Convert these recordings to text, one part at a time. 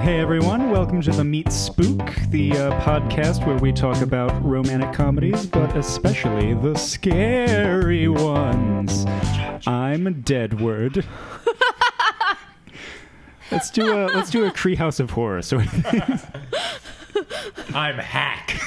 Hey everyone, welcome to the Meet Spook, the podcast where we talk about romantic comedies, but especially the scary ones. I'm Deadward. Let's do a Treehouse of Horror sort of thing. I'm Hack.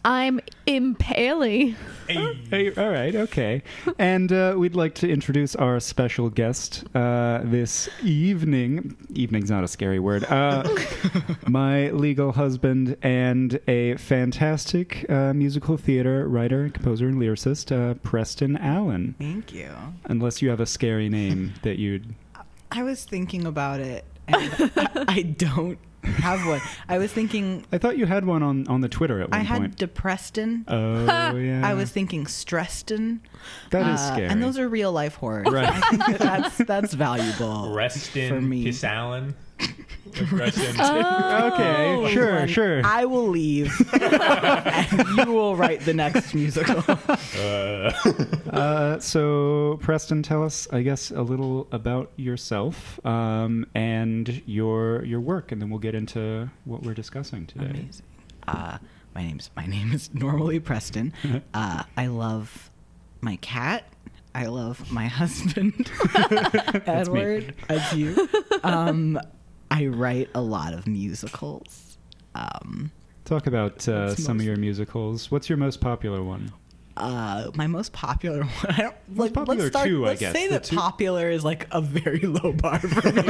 I'm Impaley. Hey, all right, okay. And we'd like to introduce our special guest this evening. Evening's not a scary word. My legal husband and a fantastic musical theater writer, composer, and lyricist, Preston Allen. Thank you. Unless you have a scary name that you'd... I was thinking about it, and I don't have one. I was thinking... I thought you had one on the Twitter at one point. I had Depreston. Oh, yeah. I was thinking Streston. That is scary. And those are real life horrors. Right. I think that's valuable Preston for me. Allen. Preston. Okay, sure. I will leave, and you will write the next musical. So, Preston, tell us, I guess, a little about yourself and your work, and then we'll get into what we're discussing today. Amazing. My name is normally Preston. I love my cat. I love my husband, Edward, as you. I write a lot of musicals. Talk about some of your musicals. What's your most popular one? My most popular one. I don't, most popular two, I guess. Let's say that popular is like a very low bar for me.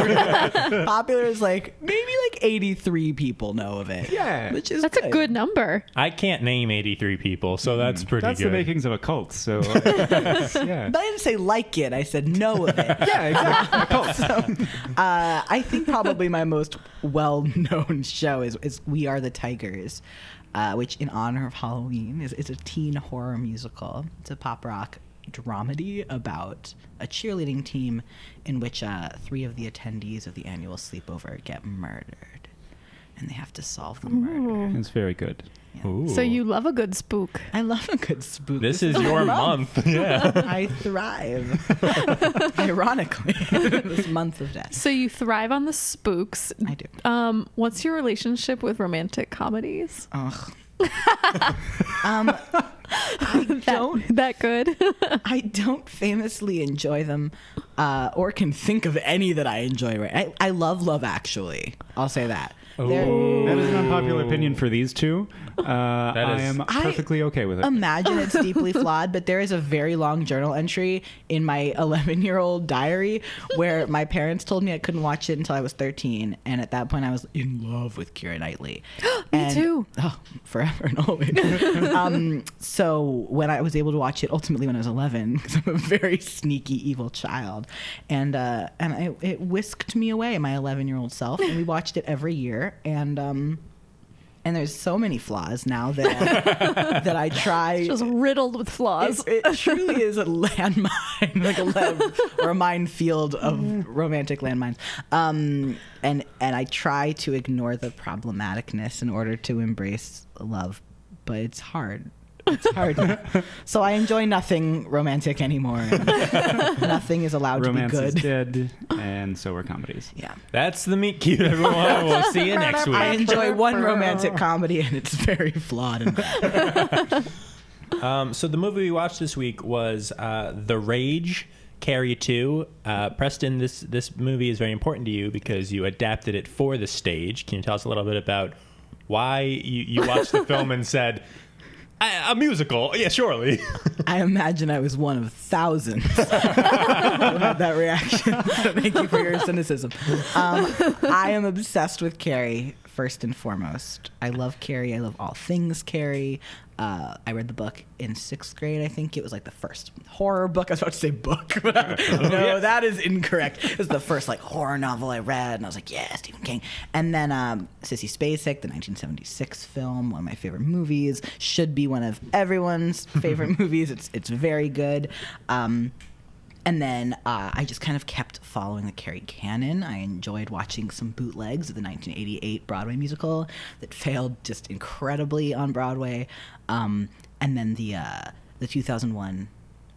Popular is like maybe like 83 people know of it. Yeah, which is That's a good number. I can't name 83 people, so that's pretty That's good. the makings of a cult. So, yeah. But I didn't say like it. I said know of it. Yeah, exactly. A cult. So, I think probably my most well-known show is We Are the Tigers, which in honor of Halloween is a teen horror musical. It's a pop rock dramedy about a cheerleading team in which 3 of the attendees of the annual sleepover get murdered, and they have to solve the murder. It's very good. Yeah. Ooh. So you love a good spook. I love a good spook. This is your month. Yeah. I thrive. Ironically, this month of death. So you thrive on the spooks. I do. What's your relationship with romantic comedies? Ugh. I don't. That good? I don't famously enjoy them, or can think of any that I enjoy. Right? I love Love Actually. I'll say that. That is an unpopular opinion for these two. I is- am perfectly okay with it. Imagine it's deeply flawed, but there is a very long journal entry in my 11-year-old diary where my parents told me I couldn't watch it until I was 13, and at that point I was in love with Keira Knightley. Me too. Oh, forever and always. So when I was able to watch it, ultimately when I was 11, because I'm a very sneaky, evil child, and it whisked me away, my 11-year-old self, and we watched it every year, and there's so many flaws now that that I try. It's just riddled with flaws. It truly is a landmine, like or a minefield of romantic landmines. And I try to ignore the problematicness in order to embrace love, but it's hard. It's hard. So I enjoy nothing romantic anymore. Nothing is allowed Romance to be good. is dead, and so are comedies. Yeah. That's the Meet Cute, everyone. We'll see you next week. I enjoy one romantic comedy, and it's very flawed. So the movie we watched this week was The Rage, Carrie 2. Preston, this movie is very important to you because you adapted it for the stage. Can you tell us a little bit about why you watched the film and said, a musical? Yeah, surely. I imagine I was one of thousands who had that reaction. So thank you for your cynicism. I am obsessed with Carrie, first and foremost. I love Carrie. I love all things Carrie. I read the book in 6th grade. I think it was like the first horror book. I was about to say book, but no, that is incorrect. It was the first like horror novel I read, and I was like, yeah, Stephen King. And then Sissy Spacek, the 1976 film, one of my favorite movies, should be one of everyone's favorite movies. It's very good. And then I just kind of kept following the Carrie canon. I enjoyed watching some bootlegs of the 1988 Broadway musical that failed just incredibly on Broadway. And then the 2001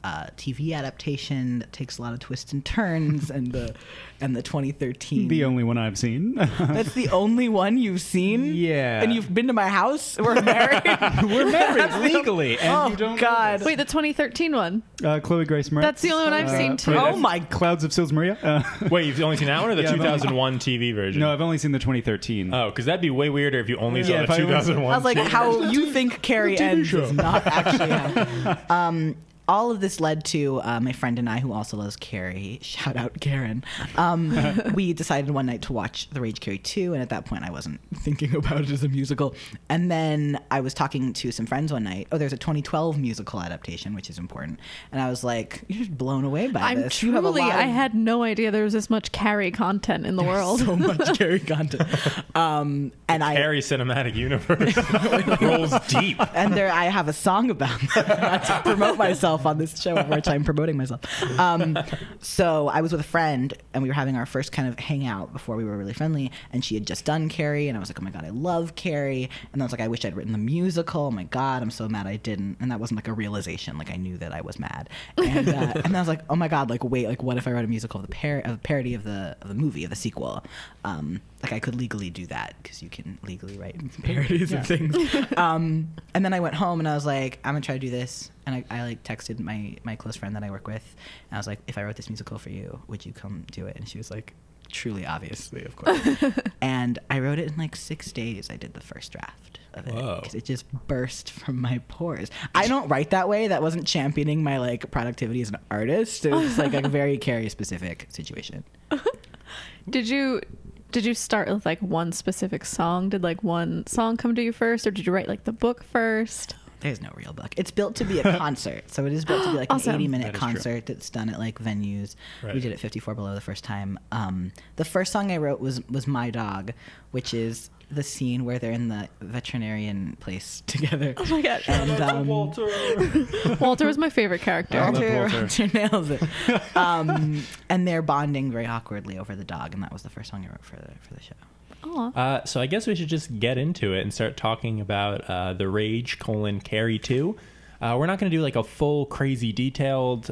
TV adaptation that takes a lot of twists and turns, and the 2013. The only one I've seen. That's the only one you've seen? Yeah. And you've been to my house? We're married? We're married legally, and Oh, you don't. God. Wait, the 2013 one. Chloe Grace Moretz. That's the only one I've seen, too. Oh, my Clouds of Sils Maria. Wait, you've only seen that one or the Yeah, I've only- 2001 TV version? No, I've only seen the 2013. Oh, because that'd be way weirder if you only saw Yeah, the if I was- 2001. I was like, TV. how you think Carrie ends is not actually how. All of this led to my friend and I, who also loves Carrie, shout out Karen, we decided one night to watch The Rage Carrie 2, and at that point I wasn't thinking about it as a musical. And then I was talking to some friends one night. Oh, there's a 2012 musical adaptation, which is important. And I was like, you're just blown away by I'm this. You have a truly, lot of- I had no idea there was this much Carrie content in the world. so much Carrie content. And I... Carrie cinematic universe rolls deep. And there, I have a song about that. Not to promote myself on this show, which I'm promoting myself. So I was with a friend, and we were having our first kind of hangout before we were really friendly. And she had just done Carrie, and I was like, "Oh my god, I love Carrie!" And I was like, "I wish I'd written the musical. Oh my god, I'm so mad I didn't." And that wasn't like a realization. Like I knew that I was mad. And and I was like, "Oh my god, like wait, like what if I wrote a musical of a parody of the movie, of the sequel?" Like I could legally do that because you can legally write parodies of things. And then I went home and I was like, I'm gonna try to do this. And I like texted my close friend that I work with, and I was like, if I wrote this musical for you, would you come do it? And she was like, truly, obviously, of course. And I wrote it in like 6 days. I did the first draft of it Whoa. because it just burst from my pores. I don't write that way. That wasn't championing my like productivity as an artist. It was like a very Carrie specific situation. Did you start with like one specific song? Did like one song come to you first, or did you write like the book first? There's no real book. It's built to be a concert. So it is built to be like Awesome. an 80-minute That is true. concert that's done at like venues. Right. We did it 54 Below the first time. The first song I wrote was My Dog, which is the scene where they're in the veterinarian place together. Oh my god, And Walter was my favorite character. I love Walter nails it. And they're bonding very awkwardly over the dog, and that was the first song I wrote for the show. Aw. So I guess we should just get into it and start talking about The Rage: Carrie 2. We're not going to do like a full, crazy, detailed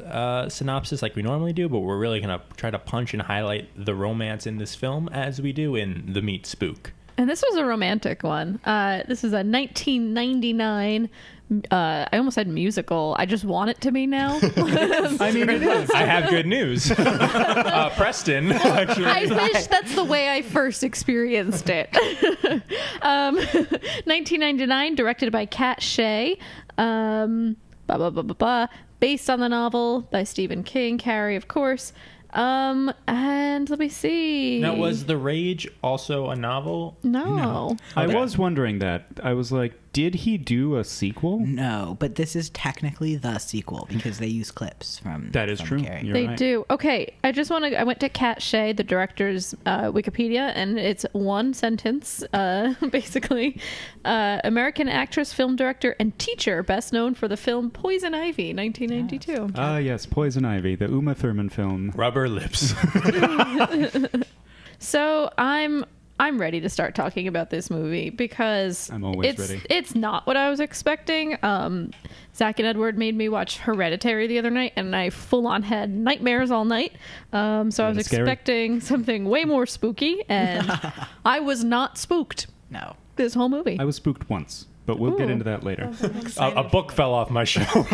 synopsis like we normally do, but we're really going to try to punch and highlight the romance in this film as we do in the Meet Spook. And this was a romantic one. This is a 1999. I almost said musical. I just want it to be now. I mean, it is. I have good news. Preston, actually. I wish that's the way I first experienced it. 1999, directed by Kat Shea. Based on the novel by Stephen King, Carrie, of course. And let me see. Now, was The Rage also a novel? No. I Okay. was wondering that. I was like, did he do a sequel? No, but this is technically the sequel because they use clips from That is from true. Carrie. You're They right. do. Okay, I went to Kat Shea, the director's Wikipedia, and it's one sentence, basically. American actress, film director, and teacher, best known for the film Poison Ivy, 1992. Ah, yes, Poison Ivy, the Uma Thurman film. Rubber lips. So I'm ready to start talking about this movie because I'm always it's, ready. It's not what I was expecting. Zach and Edward made me watch Hereditary the other night, and I full on had nightmares all night. So I was That's scary. expecting something way more spooky, and I was not spooked No. this whole movie. I was spooked once, but we'll get Ooh. into that later. A book fell off my shelf.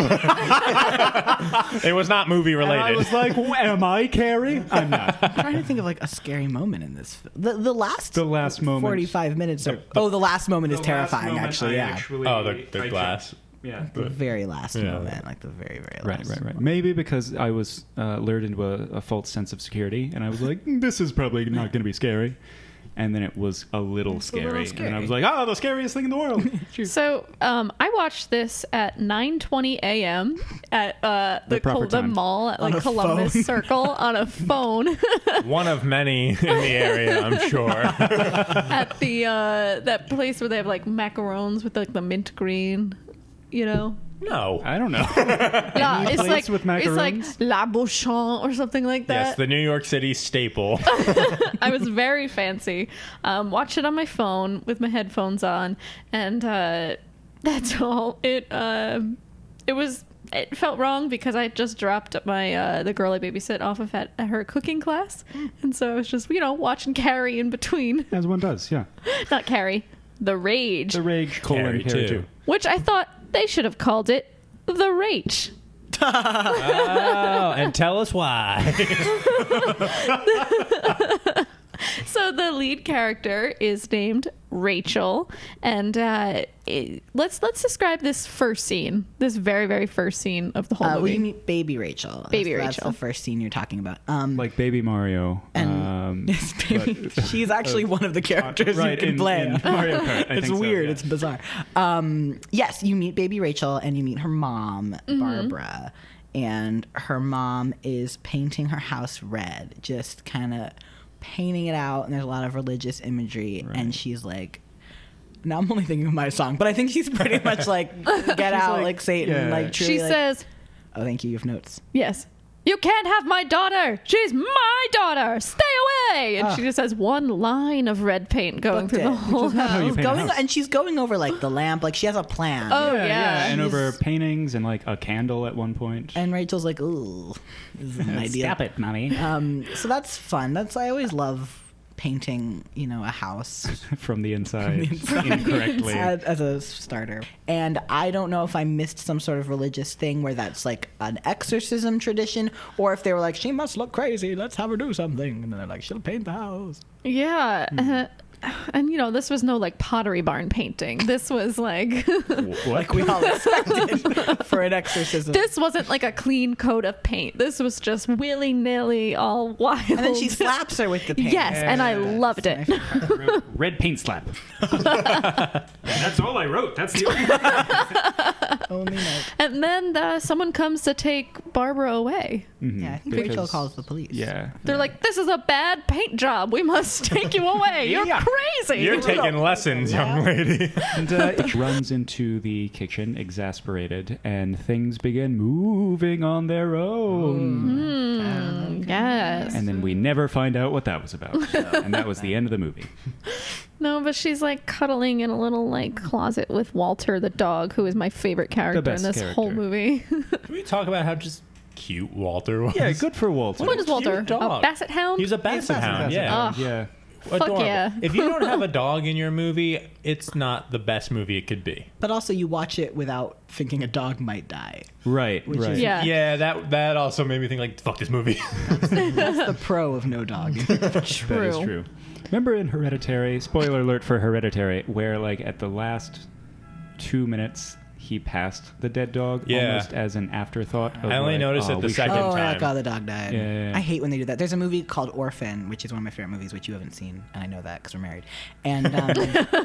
It was not movie And I related. was like, am I Carrie? I'm not. I'm trying to think of like a scary moment in this. The last The last moment. 45 minutes. The last moment is The last terrifying. moment Actually, I yeah. Oh, the glass. Yeah. The very last Yeah. moment, like the very very Right, last. right. Maybe because I was lured into a false sense of security, and I was like, this is probably not going to be scary. And then it was a little scary. And then I was like, the scariest thing in the world. So I watched this at 9:20 a.m. at The proper the time. mall at On like a Columbus phone. Circle on a phone One of many in the area, I'm sure. at the that place where they have like macarons with like the mint green, you know. No. I don't know. Yeah, it's place like with it's like macarons? La Beauchamp or something like Yes, that. the New York City staple. I was very fancy. Watched it on my phone with my headphones on, and that's all. It was it felt wrong because I just dropped my the girl I babysit off of at her cooking class, and so I was just watching Carrie in between. As one does, yeah. Not Carrie, The Rage. The Rage: Carrie Carrie 2. Which I thought they should have called it The Rage. Oh, and tell us why. So the lead character is named Rachel, and let's describe this first scene, this very, very first scene of the whole movie. We meet Baby Rachel. Baby That's Rachel. the first scene you're talking about. Like Baby Mario. And she's actually one of the characters you can play. in Mario Kart. I It's think so, weird. yeah. It's bizarre. Yes, you meet Baby Rachel and you meet her mom, Barbara. And her mom is painting her house red, just kind of painting it out. And there's a lot of religious imagery. Right. And she's like, now I'm only thinking of my song, but I think she's pretty much like, get out, like Satan. yeah. Like, truly, She like, says, oh, thank you. You have notes. yes, you can't have my daughter. She's my daughter. Stay away. And she just has one line of red paint going Booked through the it. whole not how you house. paint a Going, house. and she's going over like the lamp. Like she has a plan. Oh, Yeah, yeah. and over She's- paintings and like a candle at one point. And Rachel's like, ooh, this is an idea. Stop it, mommy. So that's fun. I always love painting, a house From the inside, incorrectly. as a starter. And I don't know if I missed some sort of religious thing where that's like an exorcism tradition, or if they were like, she must look crazy, let's have her do something. And then they're like, she'll paint the house. Yeah. And this was no like Pottery Barn painting. This was like Like we all expected for an exorcism. this wasn't like a clean coat of paint. This was just willy-nilly, all wild. And then she slaps her with the paint. Yes, and I loved it. Red paint slap. That's all I wrote. That's the Only note. And then someone comes to take Barbara away. Yeah, I think Because- Rachel calls the police. Yeah. They're like, "This is a bad paint job. We must take you away. You're crazy." You're taking lessons, young lady. And it runs into the kitchen, exasperated, and things begin moving on their own. Yes. And then we never find out what that was about. And that was the end of the movie. No, but she's like cuddling in a little like closet with Walter the dog, who is my favorite character in best this character. whole movie. Can we talk about how just cute Walter was? Yeah, good for Walter. What is Walter? Cute dog. A basset hound? He was a basset hound, yeah. Yeah. Adorable. yeah. If you don't have a dog in your movie, it's not the best movie it could be. But also, you watch it without thinking a dog might die. Right, Which right. is- Yeah. Yeah, that also made me think like, fuck this movie. That's the pro of no dog. True. That is true. Remember in Hereditary, spoiler alert for Hereditary, where like at the last 2 minutes he passed the dead dog Yeah. almost as an afterthought. Of I only like, noticed it the we should- second Oh, time. like, oh, the dog died. Yeah. I hate when they do that. There's a movie called Orphan, which is one of my favorite movies, which you haven't seen, and I know that because we're married. And and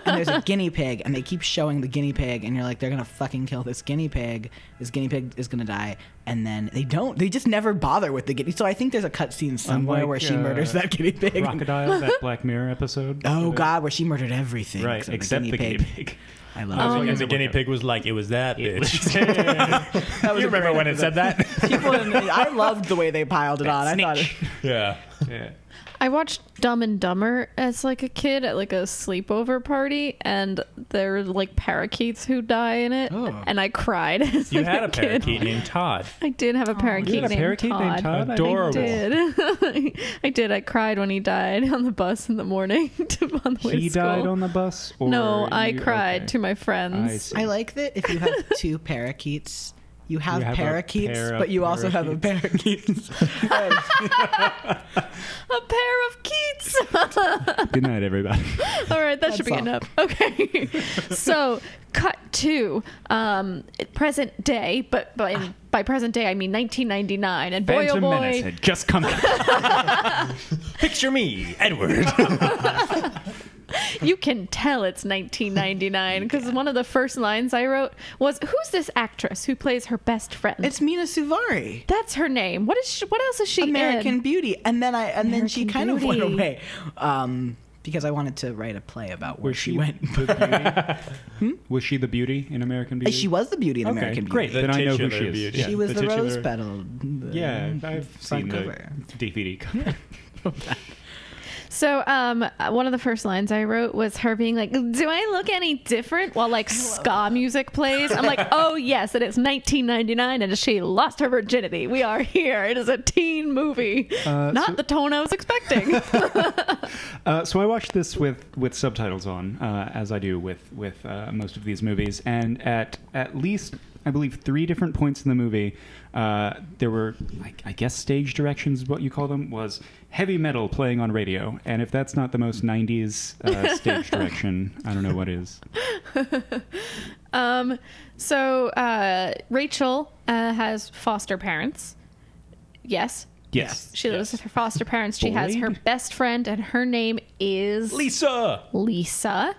there's a guinea pig, and they keep showing the guinea pig, and you're like, they're gonna fucking kill this guinea pig. This guinea pig is gonna die, and then they don't. They just never bother with the guinea. So I think there's a cut scene somewhere Unlike, where she murders that guinea pig. Crocodile, that Black Mirror episode. Oh God, where she murdered everything. Right, except the guinea pig. I love And it. the guinea pig was like, it was that bitch. That was You a remember great when it said that? People I loved the way they piled it on. I thought it, Yeah. Yeah. I watched Dumb and Dumber as like a kid at like a sleepover party, and there were like parakeets who die in it, Oh. and I cried. As You like, had a kid. parakeet named Todd. I did have a parakeet, You had a named, parakeet Todd. named Todd? I Adorable. Did. I did. I cried when he died on the bus in the morning on the way He to school. died on the bus? Or No, I you- cried okay. to my I friends. see. I like that if you have two parakeets, you have You have a parakeets, pair of but you also have a parakeets. A pair of Keats. Good night, everybody. All right, that should be all. enough. Okay. So, cut to present day, but by present day I mean 1999, and boy Phantom oh Menace boy, had just come out. Picture me, Edward. you can tell it's 1999 because one of the first lines I wrote was, "Who's this actress who plays her best friend?" It's Mina Suvari, That's her name. What is she? What else is she American in? Beauty, and then she American kind of went Beauty. away because I wanted to write a play about where Was she she went. the beauty? Was she the beauty in American Beauty? She was the beauty in Okay, American Beauty. great. Then I know who she titular is. beauty. Yeah, She was the titular- rose petal. Yeah, I've front seen the cover. DVD. So, one of the first lines I wrote was her being like, "Do I look any different?" While like ska music plays. I'm like, "Oh yes, it is 1999, and she lost her virginity. We are here. It is a teen movie, not the tone I was expecting." So I watched this with subtitles on, as I do with most of these movies, and at least I believe 3 different points in the movie, there were, I guess, stage directions is what you call them, was heavy metal playing on radio. And if that's not the most 90s stage direction, I don't know what is. So Rachel has foster parents. Yes. Yes. She lives with her foster parents. She has her Boyd? best friend, and her name is Lisa.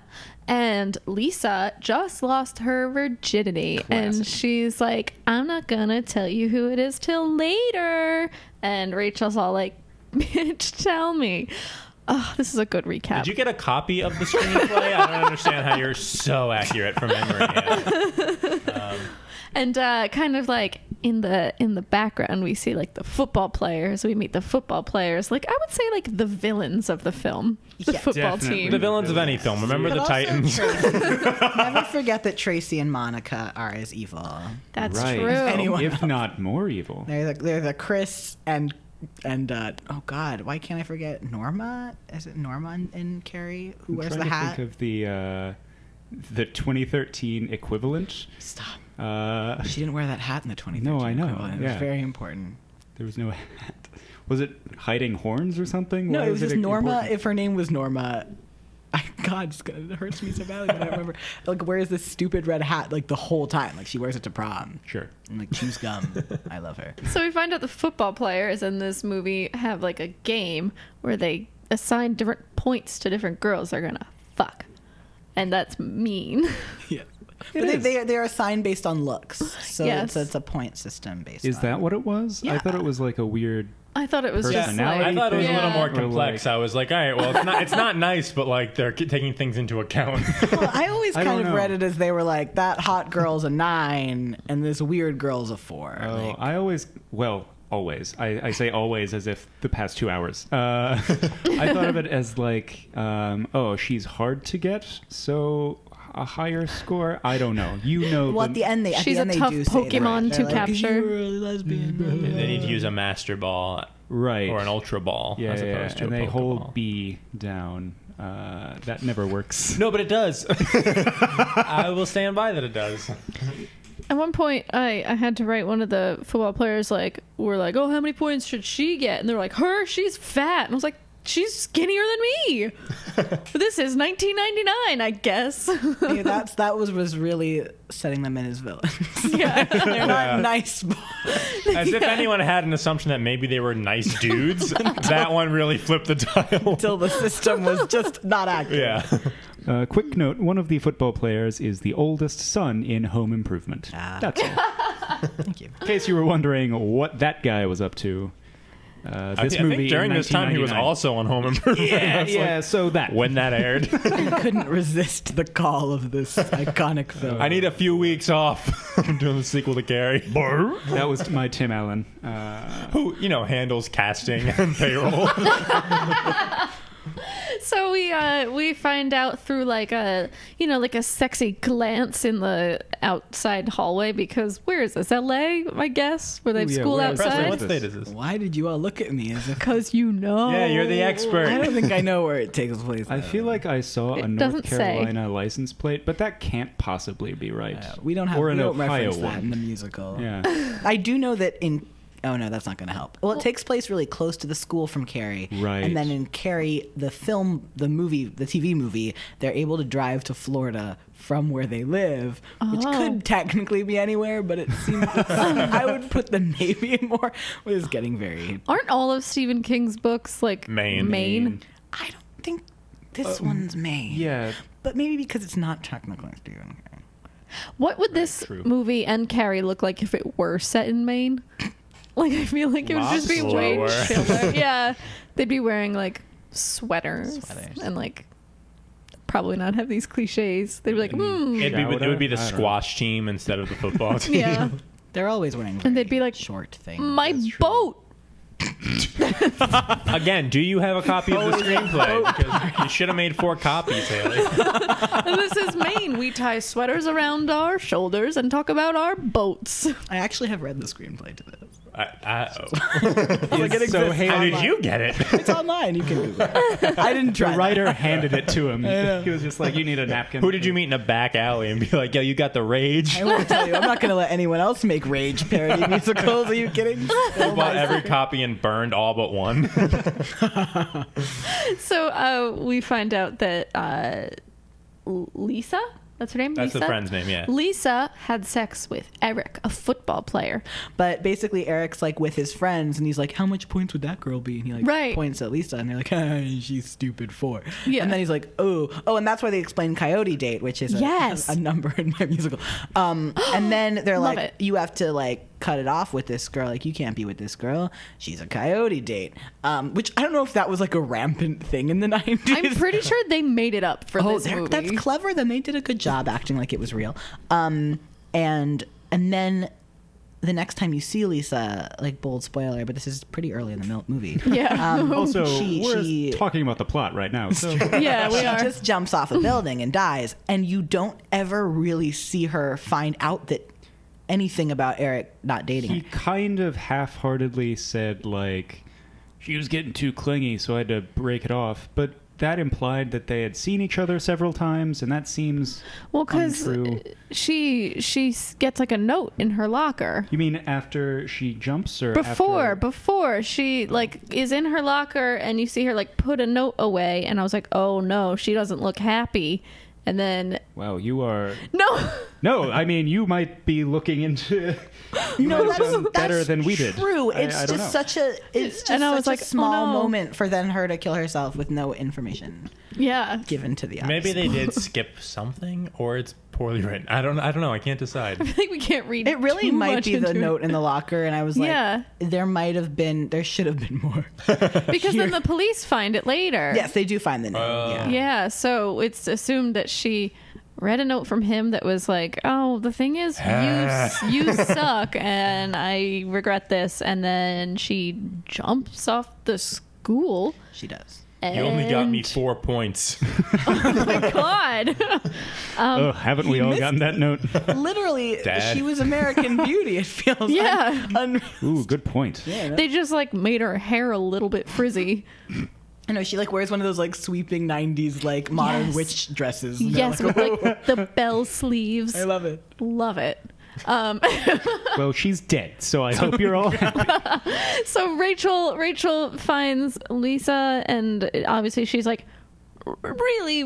And Lisa just lost her virginity. And she's like, "I'm not gonna tell you who it is till later." And Rachel's all like, "Bitch, tell me." Oh, this is a good recap. Did you get a copy of the screenplay? I don't understand how you're so accurate from memory. Yeah. And kind of like in the background, we see like the football players. We meet the football players. Like, I would say like the villains of the film, the Yeah, football definitely. team. The villains of any film. Remember But the also Titans? Never forget that Tracy and Monica are as evil. That's right. true. Anyone If not more evil. They're the Chris and oh God, why can't I forget Norma? Is it Norma in Carrie who wears I'm the trying to hat? think of the 2013 equivalent. Stop. Uh, She didn't wear that hat in the 2013. No, I know, equivalent. It yeah. was very important. There was no hat. Was it hiding horns or something? No, Why it was just Norma. important? If her name was Norma, it hurts me so badly. But I remember, like, wears this stupid red hat like the whole time. Like she wears it to prom. Sure. And like chews gum. I love her. So we find out the football players in this movie have like a game where they assign different points to different girls they're gonna fuck, and that's mean. Yeah. It But is. they're assigned based on looks, so Yes. it's a point system based. Is on that what it was? I Yeah. thought it was like a weird. I thought it was just Personality like, I thought it was a little more Or complex. like- I was like, all right, well, it's not nice, but like they're taking things into account. Well, I always I kind don't of know. read it as they were like, that hot girl's a 9 and this weird girl's a 4. Oh, Like, I always. I say always as if the past 2 hours. I thought of it as like, she's hard to get, so a higher score. I don't know. You know. well, at the end, She's a they tough do say that. Pokemon They're to like, capture. "You're a lesbian." They need to use a master ball right or an ultra ball Yeah, as yeah, opposed to and a they Pokeball. hold B down. That never works. No, but it does. I will stand by that it does. At one point, I had to write one of the football players were like, "Oh, how many points should she get?" And they were like, "Her, she's fat." And I was like, "She's skinnier than me." This is 1999, I guess. Yeah, that was really setting them in as villains. Yeah. They're not nice boys. As if anyone had an assumption that maybe they were nice dudes. That one really flipped the dial. Until the system was just not accurate. Yeah. Quick note: one of the football players is the oldest son in Home Improvement. That's all. Thank you. In case you were wondering what that guy was up to. I This think movie during in this time he was 1999. also on Home Improvement. Yeah, That's like yeah. So that when that aired. I couldn't resist the call of this iconic film. I need a few weeks off. I'm doing the sequel to Carrie. that was my Tim Allen. Who, handles casting and payroll. So we find out through like a sexy glance in the outside hallway, because where is this? LA, I guess, where they have Ooh, yeah, school where is Preston, outside. what state is this? Why did you all look at me as if Because you know. Yeah, you're the expert. I don't think I know where it takes place? I feel like I saw a It North doesn't say. Carolina license plate, but that can't possibly be right. we don't have or we an don't Ohio reference that one. in the musical. Yeah, I do know that in. Oh no, that's not going to help. Well, it takes place really close to the school from Carrie, Right. And then in Carrie, the TV movie, they're able to drive to Florida from where they live, which Oh. could technically be anywhere, but it seems I would put the maybe more. It was getting very. Aren't all of Stephen King's books like Maine. I don't think this one's Maine. yeah. but maybe because it's not technically Stephen King. What would this true. movie and Carrie look like if it were set in Maine? Like, I feel like it would just be way Slower. chiller. Yeah, they'd be wearing like sweaters. And like probably not have these cliches. They'd be like, It would be the I don't know. squash team instead of the football team. yeah. They're always wearing. And they'd be very like, short things. My boat. Again, do you have a copy of the screenplay? Because you should have made 4 copies, Haley. And this is Maine. We tie sweaters around our shoulders and talk about our boats. I actually have read the screenplay to this. So how did you get it? It's online. You can Google it. I didn't try. The writer handed it to him. He was just like, "You need a napkin." Who did you meet in a back alley and be like, "Yo, you got the Rage"? I want to tell you, I'm not going to let anyone else make Rage parody musicals. Are you kidding? You bought every copy and burned all but one. So we find out that Lisa, that's her name? That's Lisa? the friend's name, yeah. Lisa had sex with Eric, a football player. But basically, Eric's like with his friends, and he's like, "How much points would that girl be?" And he like Right. points at Lisa, and they're like, "She's stupid 4." Yeah. And then he's like, "Oh, and that's why they explain Coyote Date, which is Yes. a number in my musical." And then they're Love like, it. "You have to like cut it off with this girl. Like, you can't be with this girl. She's a Coyote Date." Which I don't know if that was like a rampant thing in the 90s. I'm pretty sure they made it up for this movie. That's clever. Then they did a good job acting like it was real. And then the next time you see Lisa, like, bold spoiler, but this is pretty early in the movie. Yeah. Also, we're she talking about the plot right now. So Yeah, we she are. just jumps off a building and dies, and you don't ever really see her find out that anything about Eric not dating he her. kind of half-heartedly said, like, she was getting too clingy, so I had to break it off. But that implied that they had seen each other several times, and that seems Well, because untrue. she gets like a note in her locker. You mean after she jumps, or Before she like is in her locker and you see her like put a note away, and I was like, oh no, she doesn't look happy. And then Wow, you are... no, No, I mean, you might be looking into... You might have done better than we did. True. It's I don't just know. such a And I was like, a oh, small no. moment for then her to kill herself with no information yeah. given to the audience. Maybe they did skip something, or it's poorly written. I don't know. I can't decide. I think we can't read. It really too might much be the into note in the locker, and I was like, Yeah. there should have been more. it. Because then the police find it later. Yes, they do find the note. Yeah. Yeah, so it's assumed that she read a note from him that was like, "Oh, the thing is, you suck, and I regret this." And then she jumps off the school. She does. And... You only got me 4 points. Oh my god! Oh, haven't we all missed gotten that note? Literally, Dad. she was American Beauty, it feels. Yeah. Ooh, good point. Yeah, They just like made her hair a little bit frizzy. I know, she like wears one of those like sweeping 90s like modern Yes. witch dresses. And Yes, they're with like the bell sleeves. I love it. Love it. Well, she's dead, so I hope you're all happy. So Rachel finds Lisa, and obviously she's like really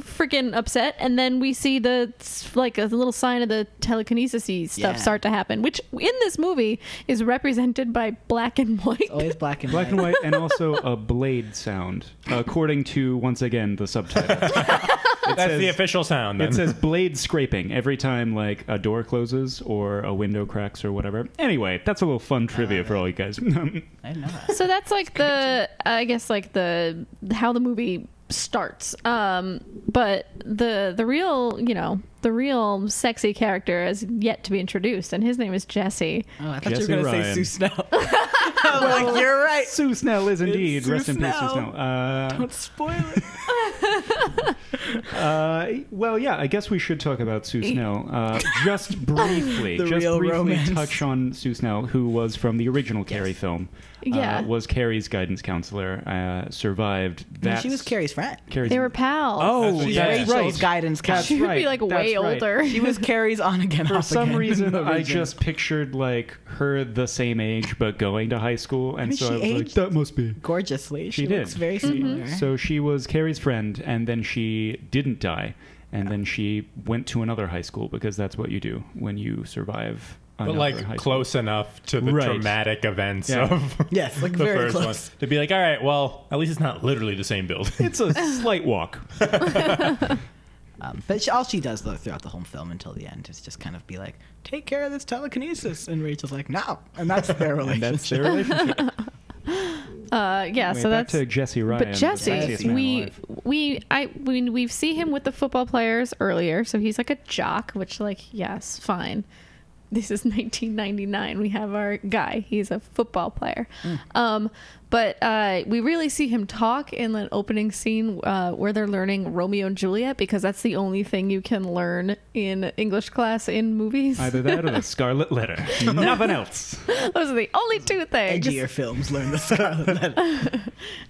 freaking upset. And then we see the like a little sign of the telekinesis stuff Yeah. start to happen, which in this movie is represented by black and white. Always black and Black white. and white, and also a blade sound, according to, once again, the subtitle. That's the official sound. Then. It says blade scraping every time, like, a door closes or a window cracks or whatever. Anyway, that's a little fun trivia for all you guys. I didn't know that. So that's like I guess like the how the movie starts. But the real sexy character is yet to be introduced, and his name is Jesse. Oh, I thought Jesse you were going to Ryan. say Sue Snell. I was like, you're right. Sue Snell is indeed. Sue Rest in peace, Sue Snell. Snell. Don't spoil it. Well, yeah, I guess we should talk about Sue Snell just briefly. The just real briefly romance. touch on Sue Snell, who was from the original Carrie film. Yeah. Was Carrie's guidance counselor. Survived. No, That's she was Carrie's friend. Carrie's. They were pals. Oh, She's that's Rachel's right. guidance That's She counselor. would be like right. way That's right. older. She was Carrie's on again, For off some again in reason, the I original. just pictured like her the same age but going to high school, and mean, so she I was like, aged that must be. gorgeously. She did. looks very similar. So she was Carrie's friend, and then she didn't die, and then she went to another high school because that's what you do when you survive. But another like high school. close enough to the Right. traumatic events Yeah. of Yes, like the very first close. one to be like, all right, well, at least it's not literally the same building. It's a slight walk. But all she does though throughout the whole film until the end is just kind of be like, "Take care of this telekinesis," and Rachel's like, "No," and that's their relationship. And that's their relationship. Yeah, Wait, so back that's to Jesse Ryan. but the Jesse, sexiest man alive. we see him with the football players earlier, so he's like a jock, which like yes, fine. this is 1999. We have our guy. He's a football player. But we really see him talk in the opening scene where they're learning Romeo and Juliet, because that's the only thing you can learn in English class in movies. Either that or the Scarlet Letter. Nothing else. Those are the only two things. Edgier films learn the Scarlet Letter.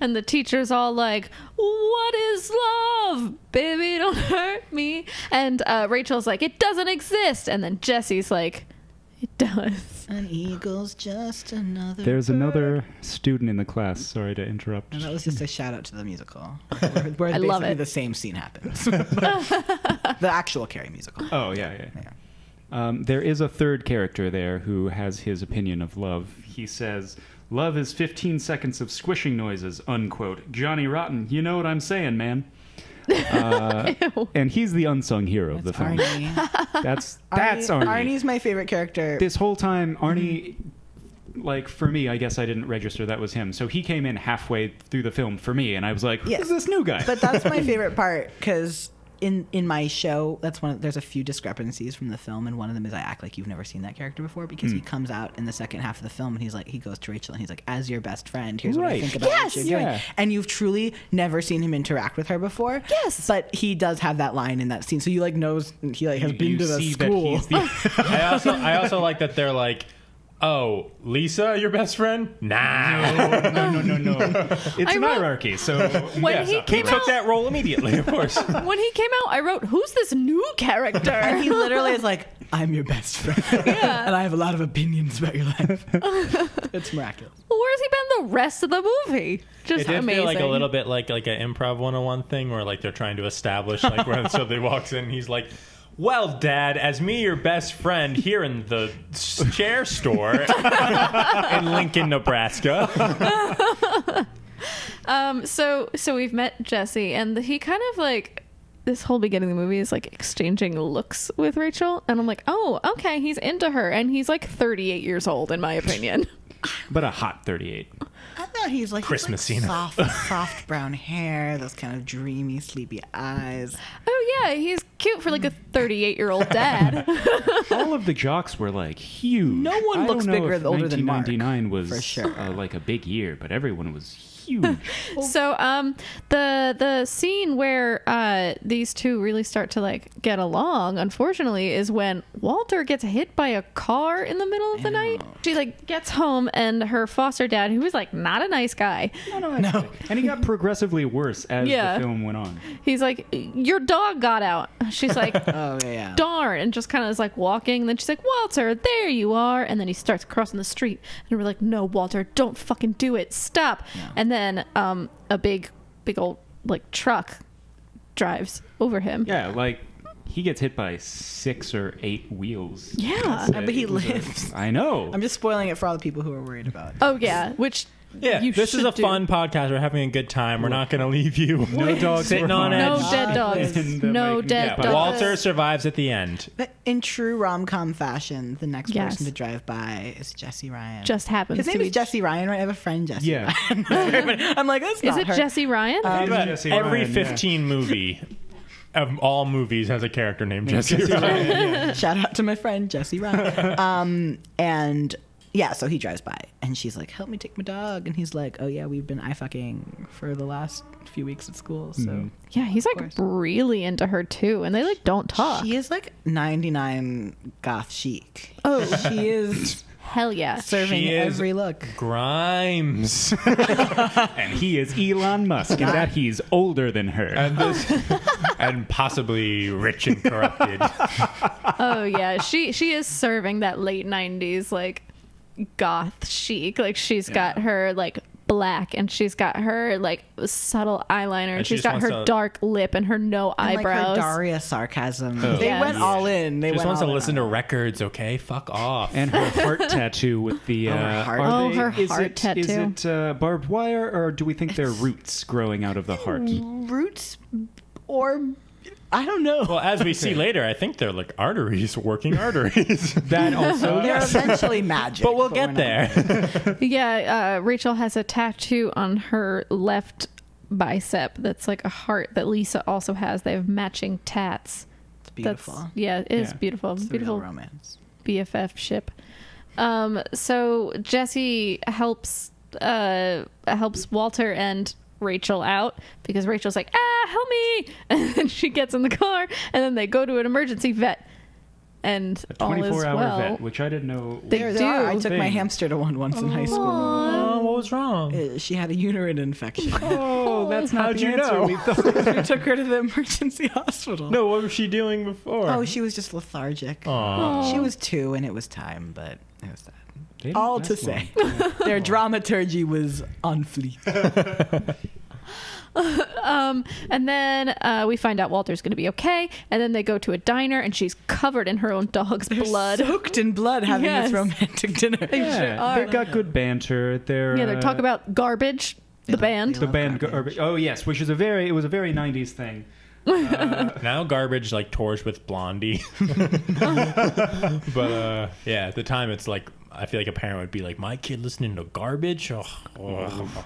And the teacher's all like, "What is love? Baby, don't hurt me." And Rachel's like, "It doesn't exist." And then Jesse's like, "It does." An eagle's just another There's bird. another student in the class. Sorry to interrupt. And that was just a shout out to the musical, where I love basically it. the same scene happens. The actual Carrie musical. Oh, yeah. There is a third character there who has his opinion of love. He says, "Love is 15 seconds of squishing noises," unquote. Johnny Rotten, you know what I'm saying, man. And he's the unsung hero of the film. Arnie. That's Arnie. Arnie's my favorite character. This whole time, Arnie, like, for me, I guess I didn't register that was him. So he came in halfway through the film for me, and I was like, who's this new guy? But that's my favorite part, because in my show, there's a few discrepancies from the film, and one of them is I act like you've never seen that character before, because he comes out in the second half of the film and he goes to Rachel and he's like, "As your best friend, here's what I Right. think about what you're doing." Yeah. And you've truly never seen him interact with her before. Yes. But he does have that line in that scene, so he like knows he like has been to the see that school. he's the I also like that they're like, "Oh, Lisa, your best friend?" Nah. no. It's an wrote- hierarchy, so When he He came took out, that role immediately, of course. when he came out, I wrote, "Who's this new character?" And he literally is like, "I'm your best friend, Yeah. and I have a lot of opinions about your life." It's miraculous. Well, where's he been the rest of the movie? Just It did amazing. feel like a little bit like an improv 101 thing where like they're trying to establish like when somebody walks in, he's like, "Well, Dad, as me, your best friend here in the chair store in Lincoln, Nebraska." So we've met Jesse, and he kind of like, this whole beginning of the movie is like exchanging looks with Rachel, and I'm like, oh, okay, he's into her, and he's like 38 years old in my opinion. but a hot 38. I thought he's like Christmasina. soft brown hair, those kind of dreamy, sleepy eyes. Oh yeah, he's cute for like a 38-year-old dad. All of the jocks were like huge. No one I looks don't know bigger if older than Mark, 1999 was for sure. like a big year, but everyone was huge. So the scene where these two really start to like get along, unfortunately, is when Walter gets hit by a car in the middle of the night. She like gets home, and her foster dad, who is like not a nice guy, No. And he got progressively worse as Yeah. the film went on. he's like, "Your dog got out." She's like, Oh yeah. "Darn," and just kind of is like walking. And then she's like, "Walter, there you are." And then he starts crossing the street, and we're like, "No, Walter, don't fucking do it. Stop." And then a big old like truck drives over him. Yeah, like he gets hit by 6 or 8 wheels. Yeah. But he It was lives. I know. I'm just spoiling it for all the people who are worried about it. Oh yeah, which Yeah, you this is should a do. fun podcast. We're having a good time. We're not going to leave you No dogs sitting were on harmed. edge. No dead dogs. And, No Mike- dead Yeah, dogs. Walter survives at the end. But in true rom-com fashion, the next Yes. person to drive by is Jesse Ryan. just happens His to name be is Jesse Ryan, right? I have a friend, Jesse Yeah. Ryan. I'm like, that's Is not it her. Jesse Ryan? Jesse Every Ryan, yeah. 15 movie of all movies has a character named Jesse Ryan. Shout out to my friend Jesse Ryan. And yeah, so he drives by and she's like, "Help me take my dog." And he's like, "Oh yeah, we've been eye fucking for the last few weeks at school." So Yeah, he's like course. really into her too, and they like don't talk. she is like 99 goth chic. Oh. She is Hell yeah. serving She is- every look. Grimes. And he is Elon Musk, and that he's older than her. and possibly rich and corrupted. Oh yeah, she is serving that late 90s like goth chic. Like she's got her like black, and she's got her like subtle eyeliner, and she she's just got her wants to- dark lip and her no And eyebrows. like her Daria sarcasm. Oh. They Yes. went all in. They Just went wants all to in listen on to it. records, okay? Fuck off. And her heart tattoo with the her heart. are Oh, they- her is heart it, tattoo. Is it barbed wire, or do we think they're roots growing out of the heart? Roots or I don't know. Well, as we see later, I think they're like arteries, working arteries. That also. They're eventually magic. But we'll we're get not- there. Yeah, Rachel has a tattoo on her left bicep that's like a heart that Lisa also has. They have matching tats. It's beautiful. That's, yeah, it is Yeah. beautiful. It's the Beautiful. real romance. BFF ship. So Jesse helps Walter and Rachel out because Rachel's like, help me, and then she gets in the car, and then they go to an emergency vet, and A all is 24-hour well. vet, which I didn't know. They There do. are. I took my Thing. hamster to one once in high school. Oh, what was wrong? She had a uterine infection. Oh, that's not How'd the you answer know? we thought. We took her to the emergency hospital. No, what was she doing before? Oh, she was just lethargic. Aw. She was 2 and it was time, but it was that. They didn't All to last say, long. their dramaturgy was on fleek. And then we find out Walter's going to be okay, and then they go to a diner, and she's covered in her own dog's blood. Soaked in blood having Yes. this romantic dinner. Yeah, they've got good banter. They're Yeah, they're talking about Garbage, the band. the love band. Garbage. Oh yes, which is a very 90s thing. Now Garbage like tours with Blondie. But yeah, at the time it's like I feel like a parent would be like, my kid listening to Garbage? Oh.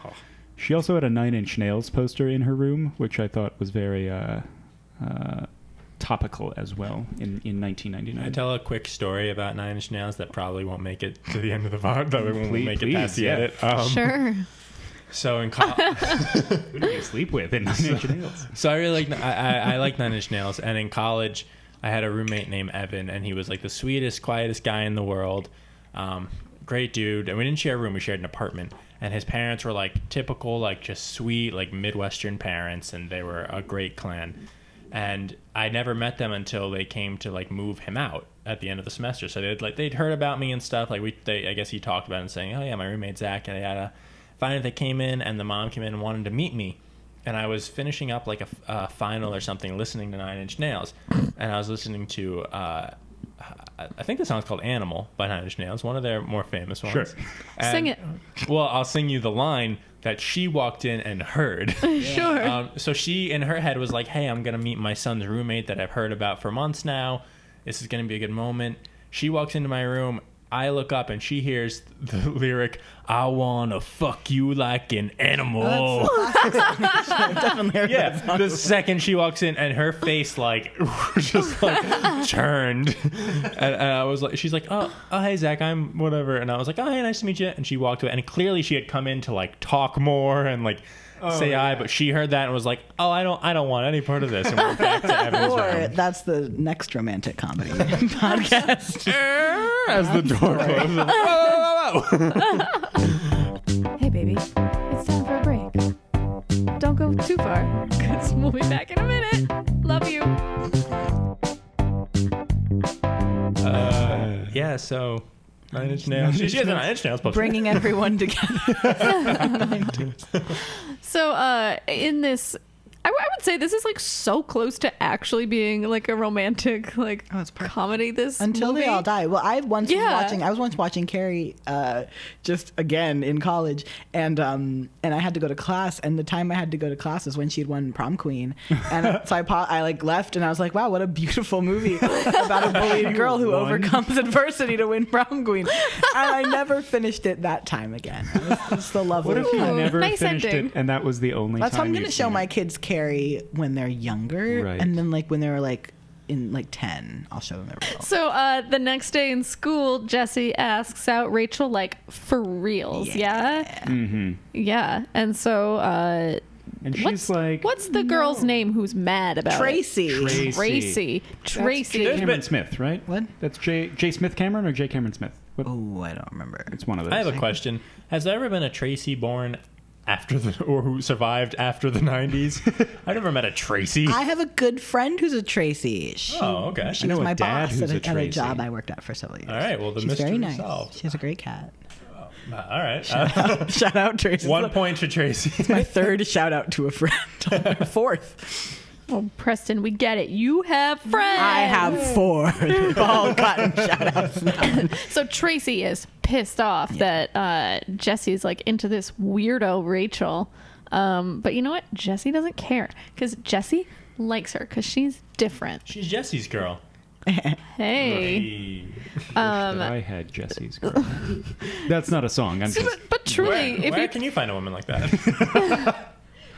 She also had a 9 Inch Nails poster in her room, which I thought was very topical as well in 1999. I tell a quick story about Nine Inch Nails that probably won't make it to the end of the VOD, that we won't make it past the yeah. edit. Sure. So in Who do you sleep with in 9 Inch Nails? So I really like I like Nine Inch Nails, and in college I had a roommate named Evan, and he was like the sweetest, quietest guy in the world. Great dude, and we didn't share a room; we shared an apartment. And his parents were like typical, like just sweet, like Midwestern parents, and they were a great clan. And I never met them until they came to like move him out at the end of the semester. So they'd heard about me and stuff. Like I guess he talked about it and saying, "Oh yeah, my roommate Zach," and yada. Finally, they came in, and the mom came in and wanted to meet me. And I was finishing up like a final or something, listening to Nine Inch Nails, and I was listening to I think the song's called "Animal" by Nine Inch Nails, one of their more famous ones. Sure. And, Sing it. Well, I'll sing you the line that she walked in and heard. Sure. So she, in her head, was like, "Hey, I'm gonna meet my son's roommate that I've heard about for months now. This is gonna be a good moment." She walks into my room. I look up and she hears the lyric, "I wanna fuck you like an animal." I've definitely heard that Yeah, song. the second she walks in and her face like just like turned, and I was like, she's like, oh hey Zach, I'm whatever, and I was like, oh hey, nice to meet you, and she walked away, and clearly she had come in to like talk more and like say hi, but she heard that and was like, oh I don't want any part of this, and went back to Evan's Or room. that's the next romantic comedy podcast. As the door closes. Whoa, whoa, whoa, whoa. Hey, baby, it's time for a break. Don't go too far, because we'll be back in a minute. Love you. Yeah, so Nine Inch Nails. She has a Nine Inch Nails poster. Bringing everyone together. So, in this, I would say this is like so close to actually being like a romantic like Oh, it's perfect. comedy. This Until movie. they all die. Well, I was Yeah. once watching Carrie, just again in college, and I had to go to class, and the time I had to go to class was when she had won prom queen, and so I like left, and I was like, wow, what a beautiful movie about a bullied girl who Won. overcomes adversity to win prom queen, and I never finished it that time again. It was just the lovely. What if you Ooh, never nice finished ending. it and that was the only That's time how I'm going to you've show seen my it? kids Carrie when they're younger, Right. and then like when they're like in like 10, I'll show them everything. So the next day in school, Jesse asks out Rachel like for reals. Yeah. Mm-hmm. Yeah. And so And she's like, what's the girl's name who's mad about Tracy. it? Tracy. Tracy. J. There's Cameron been- Smith, right? What? That's J. Smith Cameron or J. Cameron Smith? What? Oh, I don't remember. It's one of those. I have a question. Has there ever been a Tracy born after or who survived after the 90s? I never met a Tracy. I have a good friend who's a Tracy. Oh, okay. She I know was a my dad boss who's at a a Tracy. job I worked at for several years. All right, well, the She's mystery very nice. solved. She has a great cat. All right. Shout out Tracy. 1 point to Tracy. My third shout out to a friend. Fourth. Oh, Preston, we get it. You have friends. I have 4. They've all gotten shout outs now. So Tracy is pissed off that Jesse's like into this weirdo Rachel. But you know what? Jesse doesn't care because Jesse likes her because she's different. She's Jesse's girl. Hey. That I had Jesse's girl. That's not a song. I'm just. But truly, Where can you find a woman like that?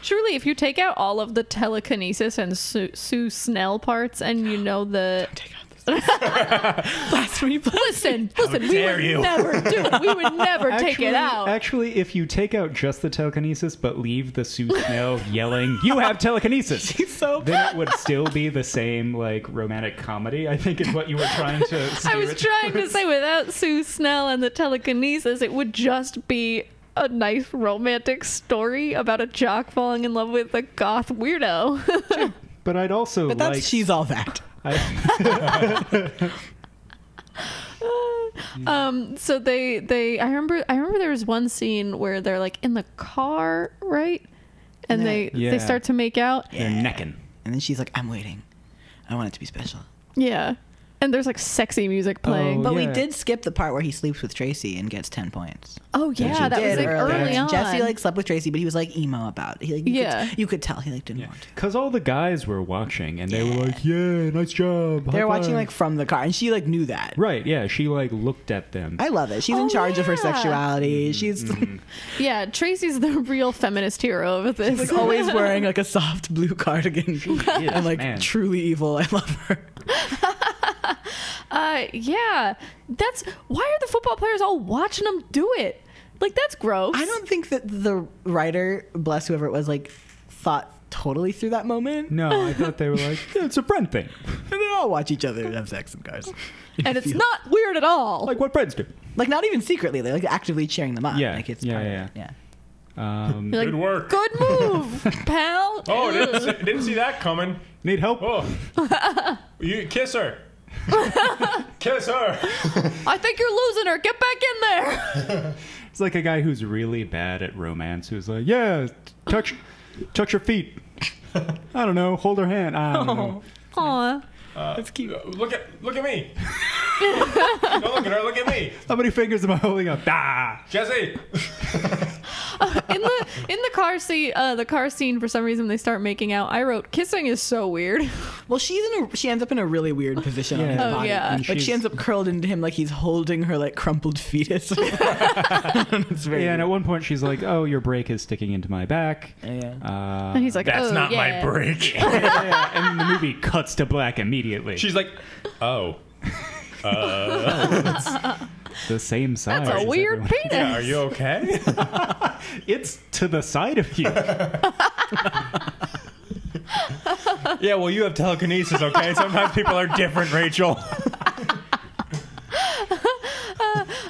Truly, if you take out all of the telekinesis and Sue Snell parts, and you know the Take out this. Blasphemy. Listen, we dare would you. never do it. We would never take it out. Actually, if you take out just the telekinesis but leave the Sue Snell yelling, "You have telekinesis," then it would still be the same like romantic comedy. I think is what you were trying to. I was trying to say without Sue Snell and the telekinesis, it would just be a nice romantic story about a jock falling in love with a goth weirdo. But I'd also But that's like. she's all that. So I remember there was one scene where they're like in the car, right? And Yeah. they start to make out. They're necking. And then she's like, I'm waiting. I want it to be special. Yeah. And there's like sexy music playing. But we Yeah. did skip the part where he sleeps with Tracy and gets 10 points. Oh yeah, that was like early on. Jesse like slept with Tracy, but he was like emo about it. He, like, you could tell he like didn't want to. Because all the guys were watching and they were like, "Yeah, nice job." They were high watching five." like from the car, and she like knew that. Right, yeah. She like looked at them. I love it. She's in charge of her sexuality. She's Yeah, Tracy's the real feminist hero of this. like always wearing like a soft blue cardigan and like man. truly evil. I love her. Yeah, that's why are the football players all watching them do it? Like that's gross. I don't think that the writer, bless whoever it was, like thought totally through that moment. No, I thought they were like, "Yeah, it's a friend thing, And they all watch each other and have sex in cars. And it's not weird at all. like what friends do." Like not even secretly, they're like actively cheering them on. Yeah, Like it's yeah, part of yeah. it. Yeah. You're like, Good work. Good move, pal. Oh, didn't see that coming. Need help? Oh, you kiss her. Kiss her. I think you're losing her. Get back in there. It's like a guy who's really bad at romance who's like, "Yeah, touch her feet. I don't know, hold her hand. I don't know." Aw. That's cute. Look at me. Don't look at her. Look at me, How many fingers am I holding up? Ah! Jesse. In the car scene, for some reason they start making out. I wrote, kissing is so weird. Well, she ends up in a really weird position on his Yeah. Oh, body. yeah. And Like she's- she ends up curled into him like he's holding her like crumpled fetus. It's very Yeah, and weird. at one point she's like, "Oh, your brake is sticking into my back." Yeah. And he's like, That's oh, not yeah. my break. Yeah, and then the movie cuts to black immediately. She's like, oh. the same size. That's a as weird everyone. penis. Yeah, are you okay? It's to the side of you. Yeah, well, you have telekinesis, okay? Sometimes people are different, Rachel.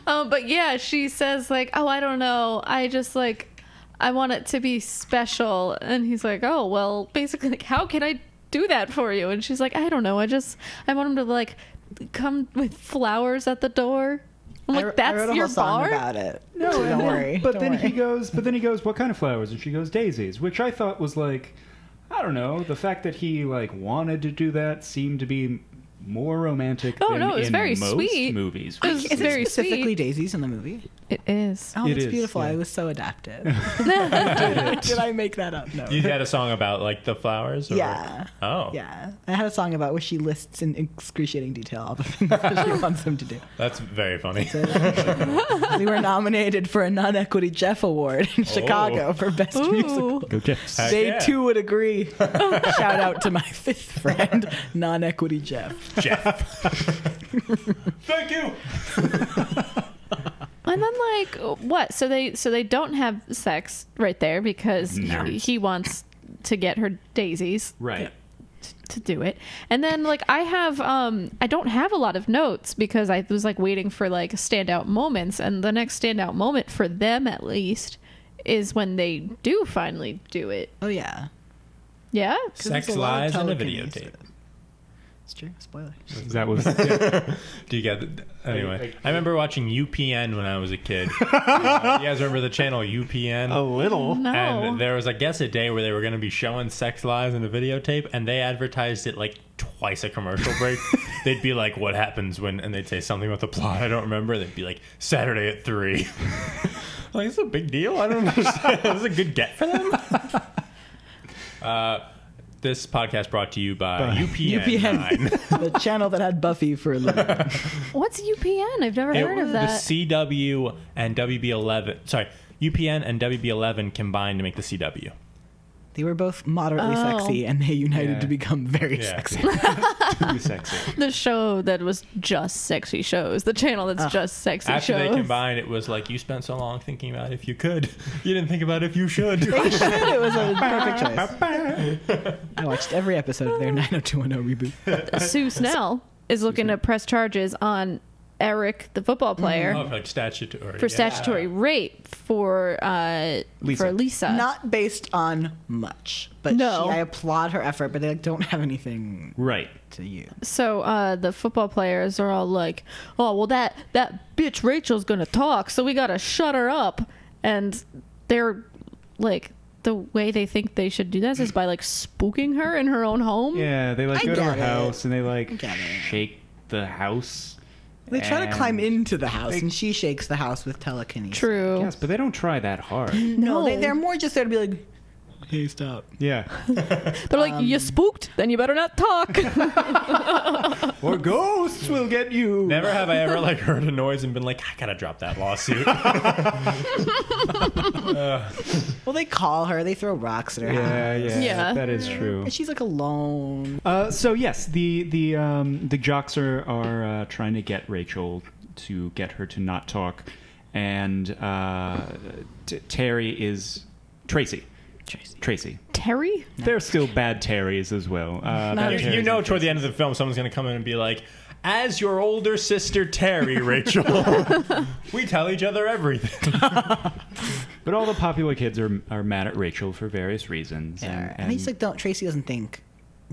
But yeah, she says like, oh, I don't know. I just like, I want it to be special. And he's like, oh, well, basically, like, how can I do that for you? And she's like, I don't know. I want him to like come with flowers at the door. I'm like, I that's wrote a your whole song bar? about it. No, So don't worry. But Don't then worry. he goes, "What kind of flowers?" And she goes, "Daisies," which I thought was like, I don't know. The fact that he like wanted to do that seemed to be more romantic Oh, than no, it was in very most sweet. movies. It was Is very it specifically sweet. daisies in the movie? It is. Oh, It that's is, beautiful. yeah. I was so adapted. Did I make that up? No. You had a song about, like, the flowers? Or? Yeah. Oh. Yeah. I had a song about where she lists in excruciating detail all the things that she wants them to do. That's very funny. We were nominated for a Non-Equity Jeff Award in Chicago for Best Musical. Ooh. Go Jeffs. Heck They yeah. too would agree. Shout out to my fifth friend, Non-Equity Jeff. Jeff. Thank you. And then like what? So they don't have sex right there because No. he wants to get her daisies Right. to do it. And then like I don't have a lot of notes because I was like waiting for like standout moments, and the next standout moment for them at least is when they do finally do it. Oh yeah. Yeah? Sex, there's a lot of lies, and a telekinesis. videotape. It's true. Spoiler. That was Do you get it? Anyway, I remember watching UPN when I was a kid. You guys remember the channel UPN? a little. No. And there was, I guess, a day where they were going to be showing Sex Lies in a videotape, and they advertised it like twice a commercial break. They'd be like, "What happens when?" And they'd say something about the plot. I don't remember. They'd be like, "Saturday at 3." Like, it's a big deal. I don't understand. This is a good get for them. This podcast brought to you by UPN 9. The channel that had Buffy for a little bit. What's UPN? I've never heard of that. The CW and WB11. Sorry, UPN and WB11 combined to make the CW. They were both moderately sexy, and they united Yeah. to become very Yeah. sexy. Too sexy. The show that was just sexy shows. The channel that's just sexy After shows. they combined, it was like you spent so long thinking about if you could. You didn't think about if you should. They should. It was a perfect choice. I watched every episode of their 90210 reboot. Sue Snell is looking to press charges on Eric, the football player, Oh, like statutory. for statutory rape for Lisa. Not based on much, but No. I applaud her effort, but they don't have anything Right. to use. So the football players are all like, "Oh, well, that bitch Rachel's gonna talk, so we gotta shut her up." And they're like, the way they think they should do this is by like spooking her in her own home. Yeah, they like I go to her get it. house and they like get it. shake the house. They try to And- climb into the house, and she shakes the house with telekinesis. True. Yes, but they don't try that hard. No, they're more just there to be like, hey, stop. Yeah. They're like, "You spooked? Then you better not talk." Or ghosts will get you. Never have I ever like heard a noise and been like, I gotta drop that lawsuit. Well, they call her, they throw rocks at her house. Yeah. That is true. And she's like alone. So yes, the jocks are trying to get Rachel to get her to not talk, and Terry is Tracy. Terry? They're still bad Terrys as well. Bad you Terrys know, and toward the end of the film, someone's gonna come in and be like, "As your older sister Terry, Rachel, we tell each other everything." But all the popular kids are mad at Rachel for various reasons. And they just like don't. Tracy doesn't think.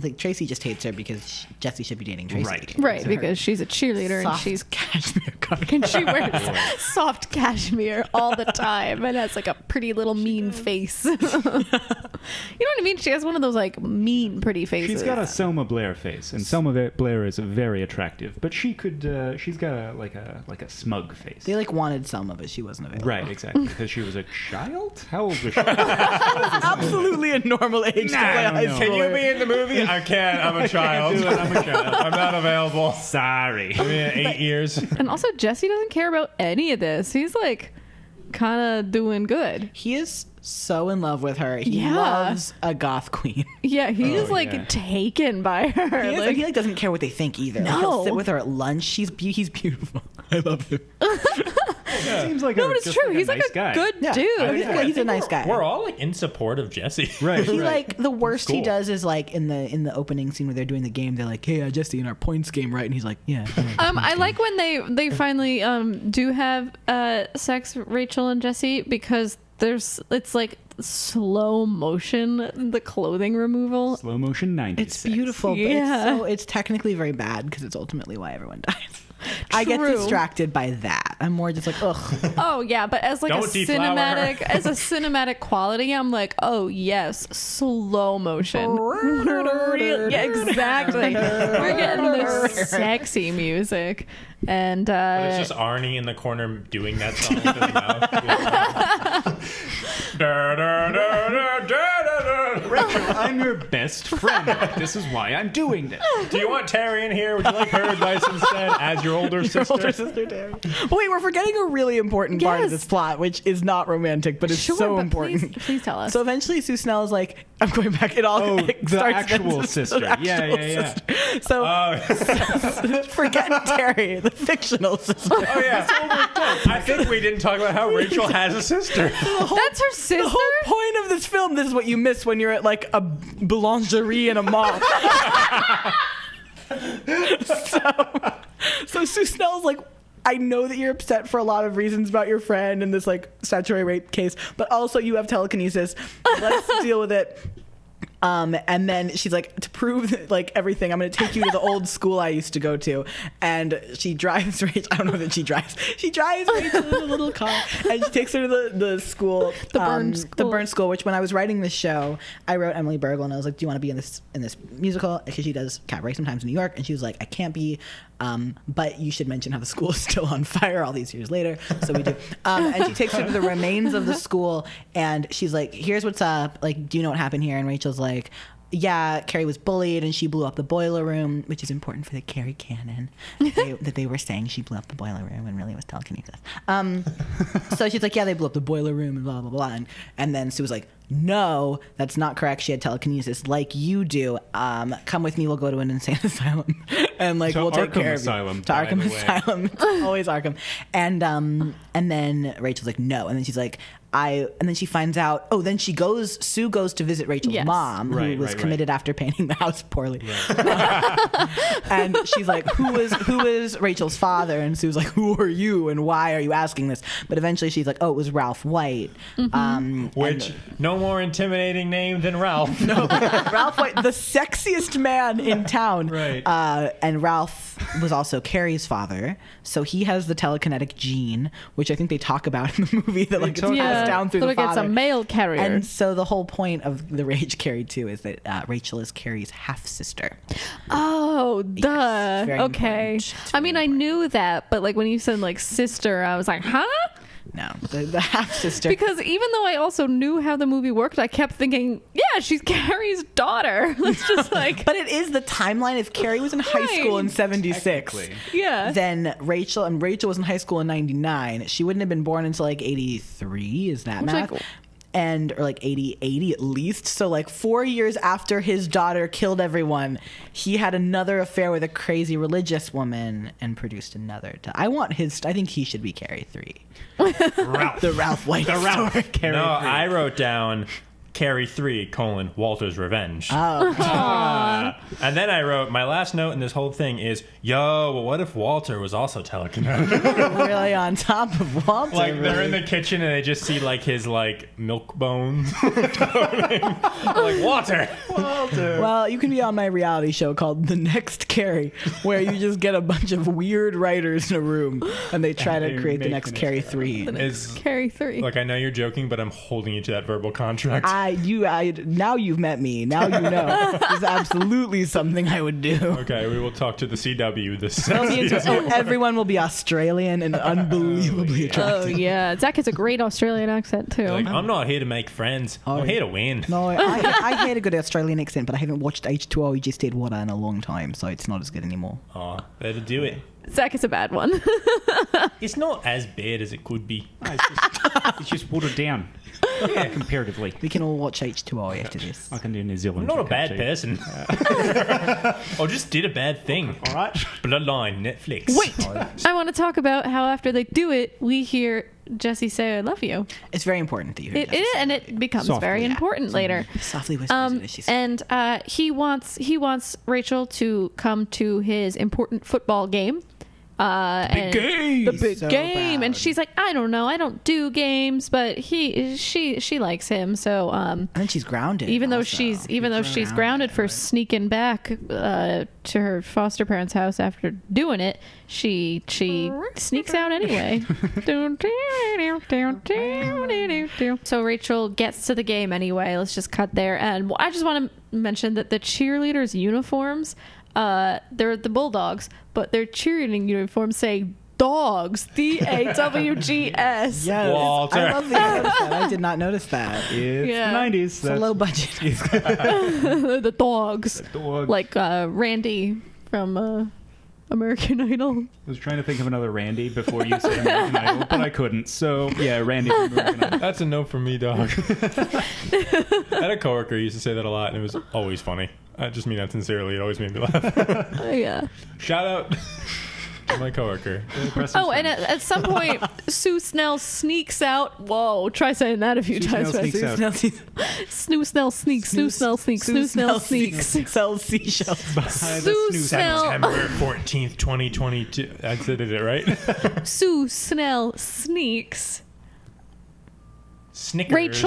Like Tracy just hates her because Jesse should be dating Tracy. Right. Right, because she's a cheerleader and Soft she's cashmere cardigan. and she wears soft cashmere all the time and has like a pretty little mean face. You know what I mean? She has one of those like mean pretty faces. She's got a Selma Blair face, and Selma Blair is very attractive. But she could, she's got a smug face. They like wanted Selma, but she wasn't available. Right, exactly, because she was a child. How old was she? Absolutely a normal age to play I a high don't know. Can you schooler. be in the movie? I can't. I'm a child. do it, I'm a child. I'm not available. Sorry. I mean, 8 years. And also Jesse doesn't care about any of this. He's like kind of doing good. He is so in love with her. He Yeah. loves a goth queen. Yeah, he's like yeah. taken by her. He, is, Like, he like doesn't care what they think either. Like, No. he'll sit with her at lunch. He's beautiful. I love him. Seems like no, but it's just true. Like he's nice like a guy. good Yeah. dude. He's a nice guy. We're all like in support of Jesse. Right. He right. like the worst he Cool. does is like in the opening scene where they're doing the game. They're like, "Hey, Jesse, in our points game, right?" And he's like, "Yeah." I like when they finally do have sex, Rachel and Jesse, because it's like slow motion, the clothing removal. slow motion 90s. It's beautiful, but Yeah. it's technically very bad because it's ultimately why everyone dies. I get True. distracted by that. I'm more just like, ugh. Oh yeah, but as like Don't a deflower cinematic, her. as a cinematic quality, I'm like, oh yes, slow motion. Yeah, exactly. We're getting this sexy music, and But it's just Arnie in the corner doing that song with his mouth. Da, da, da, da, da, da, da. Rachel, I'm your best friend. This is why I'm doing this. Do you want Terry in here? Would you like her advice instead as your older sister? Older sister Terry. But wait, we're forgetting a really important part of Yes. this plot, which is not romantic, but it's sure, so but important. Please tell us. So eventually, Sue Snell is like, "I'm going back." It all Oh, it the starts actual then- sister. the actual Yeah. sister. So Oh, forget Terry, the fictional sister. oh yeah. I think we didn't talk about how Rachel has a sister. That's her sister. The whole point of this film, this is what you miss when you're at like a boulangerie in a mall. so Sue Snell's like, I know that you're upset for a lot of reasons about your friend and this like statutory rape case, but also you have telekinesis. Let's deal with it. And then she's like, to prove like everything, I'm going to take you to the old school I used to go to. And she drives Rachel. I don't know that she drives. She drives Rachel in a little car, and she takes her to the school, The burn school. the burn school. Which when I was writing this show, I wrote Emily Bergel, and I was like, "Do you want to be in this musical?" Because she does cabaret sometimes in New York, and she was like, "I can't be." But you should mention how the school is still on fire all these years later. So we do. And she takes her to the remains of the school, and she's like, "Here's what's up. Like, do you know what happened here?" And Rachel's like, yeah, Carrie was bullied and she blew up the boiler room, which is important for the Carrie canon. That they were saying she blew up the boiler room and really was telekinesis. So she's like, yeah, they blew up the boiler room and blah, blah, blah. And then Sue was like, no, that's not correct. She had telekinesis like you do. Come with me. We'll go to an insane asylum. And like, we'll take care of you. To Arkham Asylum. Always Arkham. And then Rachel's like, no. And then she's like, and then she finds out, then Sue goes to visit Rachel's mom, who was committed after painting the house poorly. Right. And she's like, who is Rachel's father? And Sue's like, who are you? And why are you asking this? But eventually she's like, it was Ralph White. Which, no more intimidating name than Ralph. No, Ralph White, the sexiest man in town. Right. And Ralph was also Carrie's father. So he has the telekinetic gene, which I think they talk about in the movie, that like it's passed down through the father. It's a mail carrier. And so the whole point of the Rage Carrie 2 is that Rachel is Carrie's half-sister. Oh, duh. Yes, okay. I mean, I knew that, but like when you said like sister, I was like, huh? No, the half-sister. Because even though I also knew how the movie worked, I kept thinking, yeah, she's Carrie's daughter. It's just like... But it is the timeline. If Carrie was in high school in 76, then Rachel was in high school in 99. She wouldn't have been born until like 83. Is that math? Like, or like 80 at least. So like 4 years after his daughter killed everyone, he had another affair with a crazy religious woman and produced another. I think he should be Carrie 3. Ralph. The Ralph White story. Carrie 3. I wrote down Carrie 3, Walter's Revenge. Oh. And then I wrote, my last note in this whole thing is, what if Walter was also telekinetic? Really on top of Walter. Like, they're in the kitchen and they just see, like, his, like, milk bones. Like, Walter. Well, you can be on my reality show called The Next Carrie, where you just get a bunch of weird writers in a room and they try to create the next Carrie 3. Carrie 3. Like, I know you're joking, but I'm holding you to that verbal contract. Now you've met me. Now you know. It's absolutely something I would do. Okay, we will talk to the CW this everyone will be Australian and unbelievably attractive. Oh, yeah. Zach has a great Australian accent, too. Like, I'm not here to make friends. I'm here to win. No, I had a good Australian accent, but I haven't watched H2O, Just Dead Water in a long time, so it's not as good anymore. Oh, better do it. Zach is a bad one. It's not as bad as it could be. It's just watered down. Yeah, comparatively. We can all watch H2O after this. I can do New Zealand. I'm not a bad person. I just did a bad thing. All right. Bloodline, Netflix. Wait, I want to talk about how after they do it, we hear Jesse say, "I love you." It's very important that you hear it, and it becomes very important later. Softly whispers it as she says. And he wants Rachel to come to his important football game. The big game. Proud. And she's like, I don't know, I don't do games, but she likes him. So and then she's grounded. Even though she's grounded for sneaking back to her foster parents' house after doing it, she sneaks out anyway. So Rachel gets to the game anyway. Let's just cut there. And I just want to mention that the cheerleaders' uniforms, they're the Bulldogs, but their cheerleading uniforms say dogs. DAWGS. Yes. Walter. I love that. I did not notice that. It's the 90s. It's a low budget. The dogs. The dogs. Like Randy from American Idol. I was trying to think of another Randy before you said American Idol, but I couldn't. So, yeah, Randy from American Idol. That's a no from me, dog. I had a coworker who used to say that a lot, and it was always funny. I just mean that sincerely. It always made me laugh. Yeah. Shout out to my coworker. And at some point, Sue Snell sneaks out. Whoa, try saying that a few times. Snoo Snell sneaks. Snoo Snell sneaks. Snoo Snell sneaks. Sells seashells. Sue Snell. September 14th, 2022. I said it right. Sue Snell sneaks. Snickers.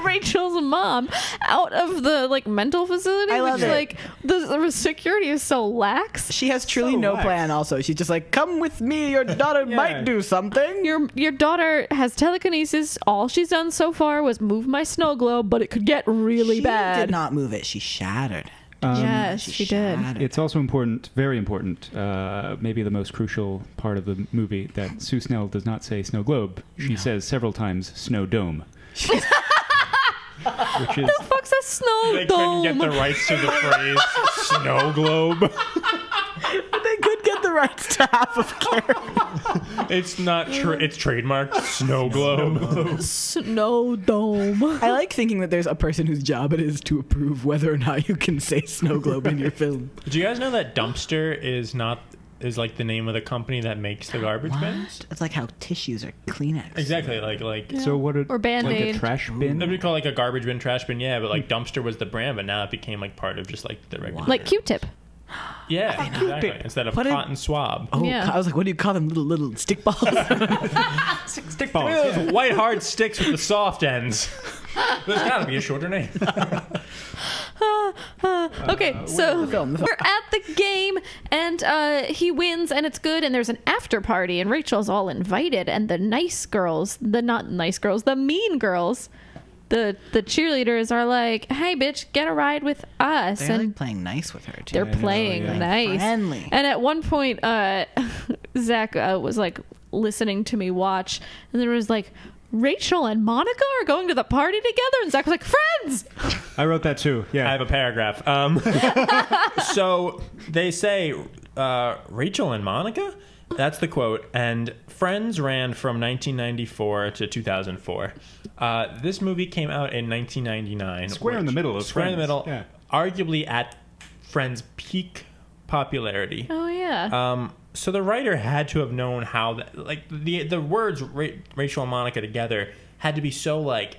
Rachel's mom out of the mental facility. I love it. The security is so lax. She has truly no plan. Also, she's just like, "Come with me. Your daughter might do something." Your daughter has telekinesis. All she's done so far was move my snow globe, but it could get really bad. She did not move it. She shattered. Yes, she did. It's also important, very important, maybe the most crucial part of the movie, that Sue Snell does not say snow globe. She says several times snow dome. Which is the fuck fuck's a snow They dome? couldn't get the rights to the phrase snow globe. They could get the rights to half of Carrie. It's not it's trademarked snow globe. Snow dome. I like thinking that there's a person whose job it is to approve whether or not you can say snow globe in your film. Do you guys know that dumpster is like the name of the company that makes the garbage bins? It's like how tissues are Kleenex. Exactly, like So what? Or Band-Aid. Like a trash bin? That'd be called like a garbage bin, trash bin, yeah. But like dumpster was the brand, but now it became like part of just like the regular. Like Q-tip. Yeah, exactly. Instead of Put it- cotton swab. Oh, Yeah. I was like, what do you call them? Little stick balls? Stick balls. Those white hard sticks with the soft ends. There's got to be a shorter name. Okay, so the film. we're at the game, and he wins, and it's good, and there's an after party, and Rachel's all invited, and the nice girls, the not nice girls, the mean girls, the cheerleaders are like, hey, bitch, get a ride with us. They're and like playing nice with her, too. they're playing yeah. nice. Friendly. And at one point, Zach was like listening to me watch, and there was like, Rachel and Monica are going to the party together, and Zach was like, friends. I wrote that too. I Yeah. have a paragraph. So they say Rachel and Monica. That's the quote. And Friends ran from 1994 to 2004. This movie came out in 1999. Square in the middle of Square in the Friends. middle. Yeah. Arguably at Friends' peak popularity. Oh yeah. So the writer had to have known how the words Rachel and Monica together had to be so like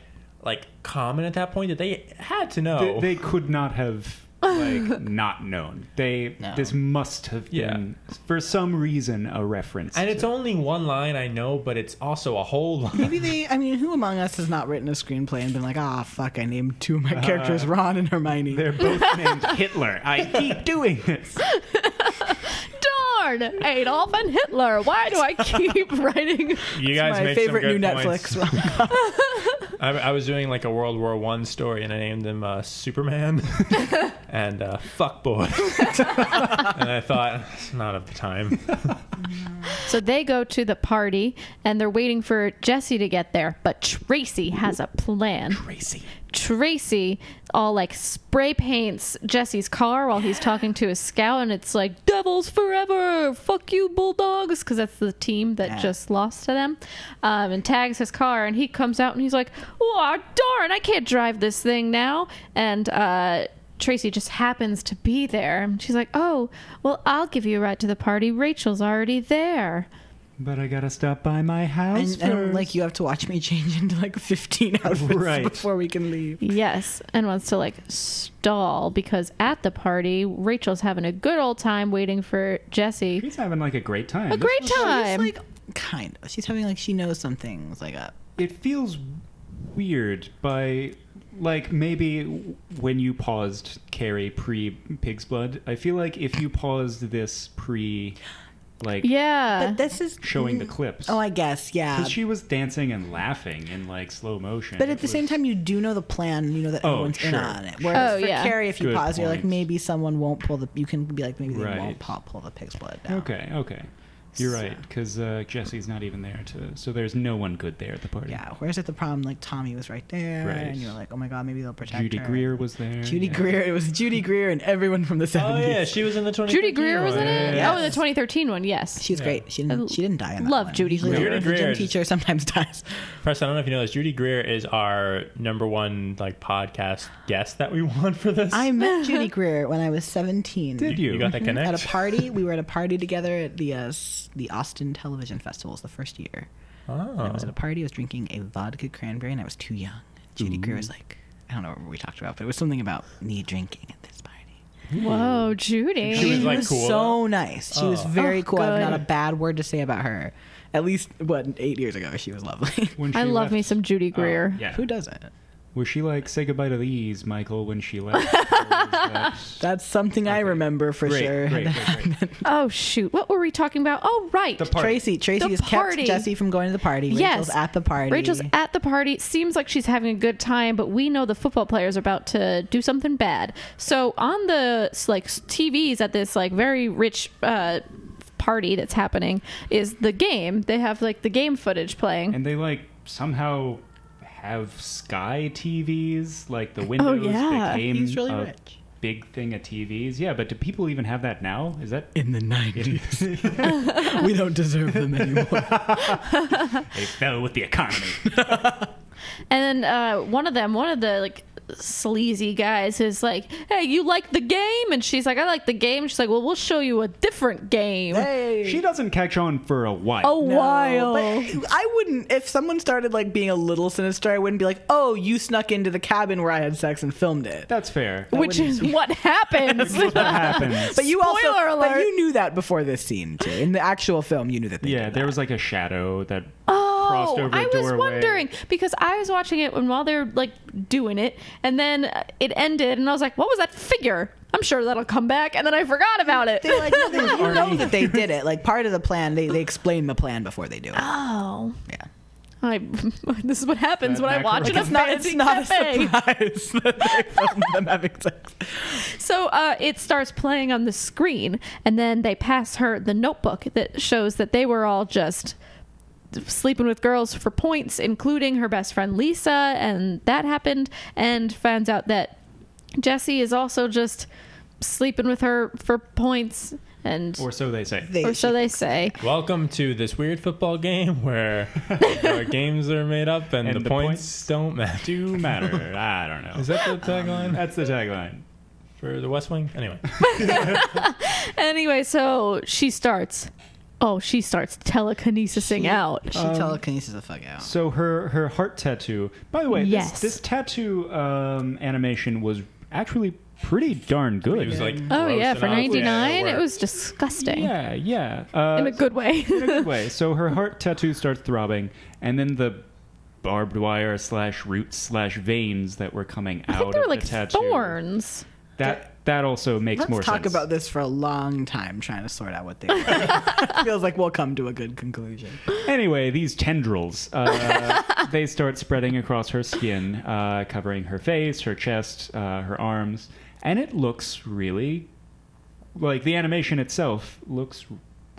common at that point that they had to know. They could not have not known. This must have been for some reason a reference. And it's only one line, I know, but it's also a whole line. Maybe who among us has not written a screenplay and been like, fuck, I named two of my characters Ron and Hermione. They're both named Hitler. I keep doing this. Darn, Adolf and Hitler. Why do I keep writing? You guys my make favorite some good new points. Netflix. I was doing like a World War I story, and I named him Superman and Fuckboy. And I thought, it's not of the time. So they go to the party, and they're waiting for Jesse to get there, but Tracy has a plan. Tracy all like spray paints Jesse's car while he's talking to his scout, and it's like devils forever, fuck you Bulldogs, because that's the team that just lost to them, and tags his car, and he comes out and he's like, oh darn, I can't drive this thing now. And Tracy just happens to be there, and she's like, oh well, I'll give you a ride to the party, Rachel's already there. But I gotta stop by my house and first. like you have to watch me change into like 15 outfits Right. before we can leave. Yes, and wants to like stall because at the party, Rachel's having a good old time waiting for Jesse. She's having like a great time. A great time. She's like kind of. She's having like she knows some things like It feels weird by like maybe when you paused Carrie pre Pig's Blood. I feel like if you paused this pre Yeah. But this is showing the clips. Oh, I guess, yeah. Because she was dancing and laughing in like slow motion. But at the same time, you do know the plan. You know that everyone's in sure. on it. Whereas for yeah. Carrie, if you Good pause, you're like, point. maybe someone won't pull the. You can be like, maybe they Right. won't pull the pig's blood down. Okay. You're right, because Jesse's not even there so there's no one good there at the party. Yeah. Whereas at the prom, like Tommy was right there, Right. and you're like, oh my god, maybe they'll protect Judy her. Greer was there. Judy yeah. Greer. It was Judy Greer and everyone from the 70s. Oh yeah, she was in the 2013 Judy Greer was in it? Yes. Oh, the 2013 one, yes. She's great. She didn't die in that Love one. Judy Usually Greer. the Judy Greer gym is- teacher sometimes dies. Preston, I don't know if you know this. Judy Greer is our number one like podcast guest that we want for this. I met Judy Greer when I was 17. Did you? You got that connect? At a party. We were at a party together at the Austin Television Festivals the first year. And I was at a party. I was drinking a vodka cranberry, and I was too young. Judy Greer was like, I don't know what we talked about, but it was something about me drinking at this party. Whoa, Judy. She was, like, cool. so nice. She was very Oh, cool. I have good. not a bad word to say about her. At least 8 years ago, she was lovely. When she I love left- me some Judy Greer. Oh, yeah. Who doesn't? Was she like, say goodbye to these, Michael, when she left? Or was that- That's something I remember for sure. Great. Oh, shoot. What were we talking about? Oh, right. The party. Tracy The has kept party. Jesse from going to the party. Yes. Rachel's at the party. Rachel's at the party. Seems like she's having a good time, but we know the football players are about to do something bad. So on the like TVs at this like very rich party that's happening is the game. They have like the game footage playing. And they like somehow have Sky TVs. Like the Windows became He's really a rich. big thing of TVs. Yeah, but do people even have that now? Is that In the 90s. We don't deserve them anymore. they fell with the economy? And then one of the like sleazy guys is like, "Hey, you like the game?" And she's like, "I like the game." She's like, "Well, we'll show you a different game." Hey. She doesn't catch on for a while. A while. But I wouldn't, if someone started like being a little sinister, I wouldn't be like, "Oh, you snuck into the cabin where I had sex and filmed it." That's fair. Which is what happens. What happens? But you also, Spoiler alert. but you knew that before this scene too. In the actual film, you knew that. They yeah, did there that. was like a shadow that crossed Oh, over a I was doorway. wondering because I was watching it while they're like doing it, and then it ended, and I was like, "What was that figure?" I'm sure that'll come back, and then I forgot about it. They like you know that they did it. Like part of the plan, they explain the plan before they do it. Oh, Yeah. this is what happens That when I watch in a macaroni. fancy It's not cafe. a surprise that they filmed them having sex. So it starts playing on the screen, and then they pass her the notebook that shows that they were all just sleeping with girls for points, including her best friend Lisa, and that happened, and finds out that Jesse is also just sleeping with her for points, and Or so they say. or so they say. Welcome to this weird football game where our games are made up and, And the the points points don't matter. Do matter. I don't know. Is that the tagline That's the tagline. for the West Wing? Anyway. Anyway, so she starts telekinesising out. She telekinesis the fuck out. So her heart tattoo. By the way, Yes. this tattoo animation was actually pretty darn good. He was like, Oh yeah, grossing for out. '99, Yeah, it was disgusting yeah. in a good way. in a good way. So her heart tattoo starts throbbing, and then the barbed wire / roots / veins that were coming I out think they of were like the tattoo. thorns. That also makes Let's more talk sense. about this for a long time, trying to sort out what they are. Feels like we'll come to a good conclusion. Anyway, these tendrils, they start spreading across her skin, covering her face, her chest, her arms, and it looks really, like the animation itself looks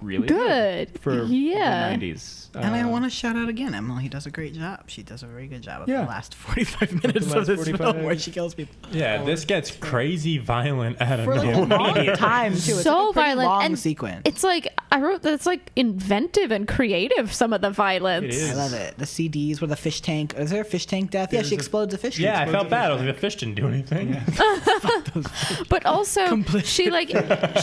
really Good. for Yeah. the 90s. And I want to shout out again, Emily does a great job. She does a very good job of Yeah. the last 45 minutes last of this 45 film where she kills people. Yeah, this gets crazy violent out of For like a nowhere. long time, too. It's So like a pretty violent, long and sequence. It's like I wrote that it's like inventive and creative. Some of the violence. It is. I love it. The CDs with the fish tank. Is there a fish tank death? Yeah, There's she a- explodes a fish tank. Yeah, I Explodes felt a bad. I fish was like, the fish didn't do anything. But also, Complicit. she like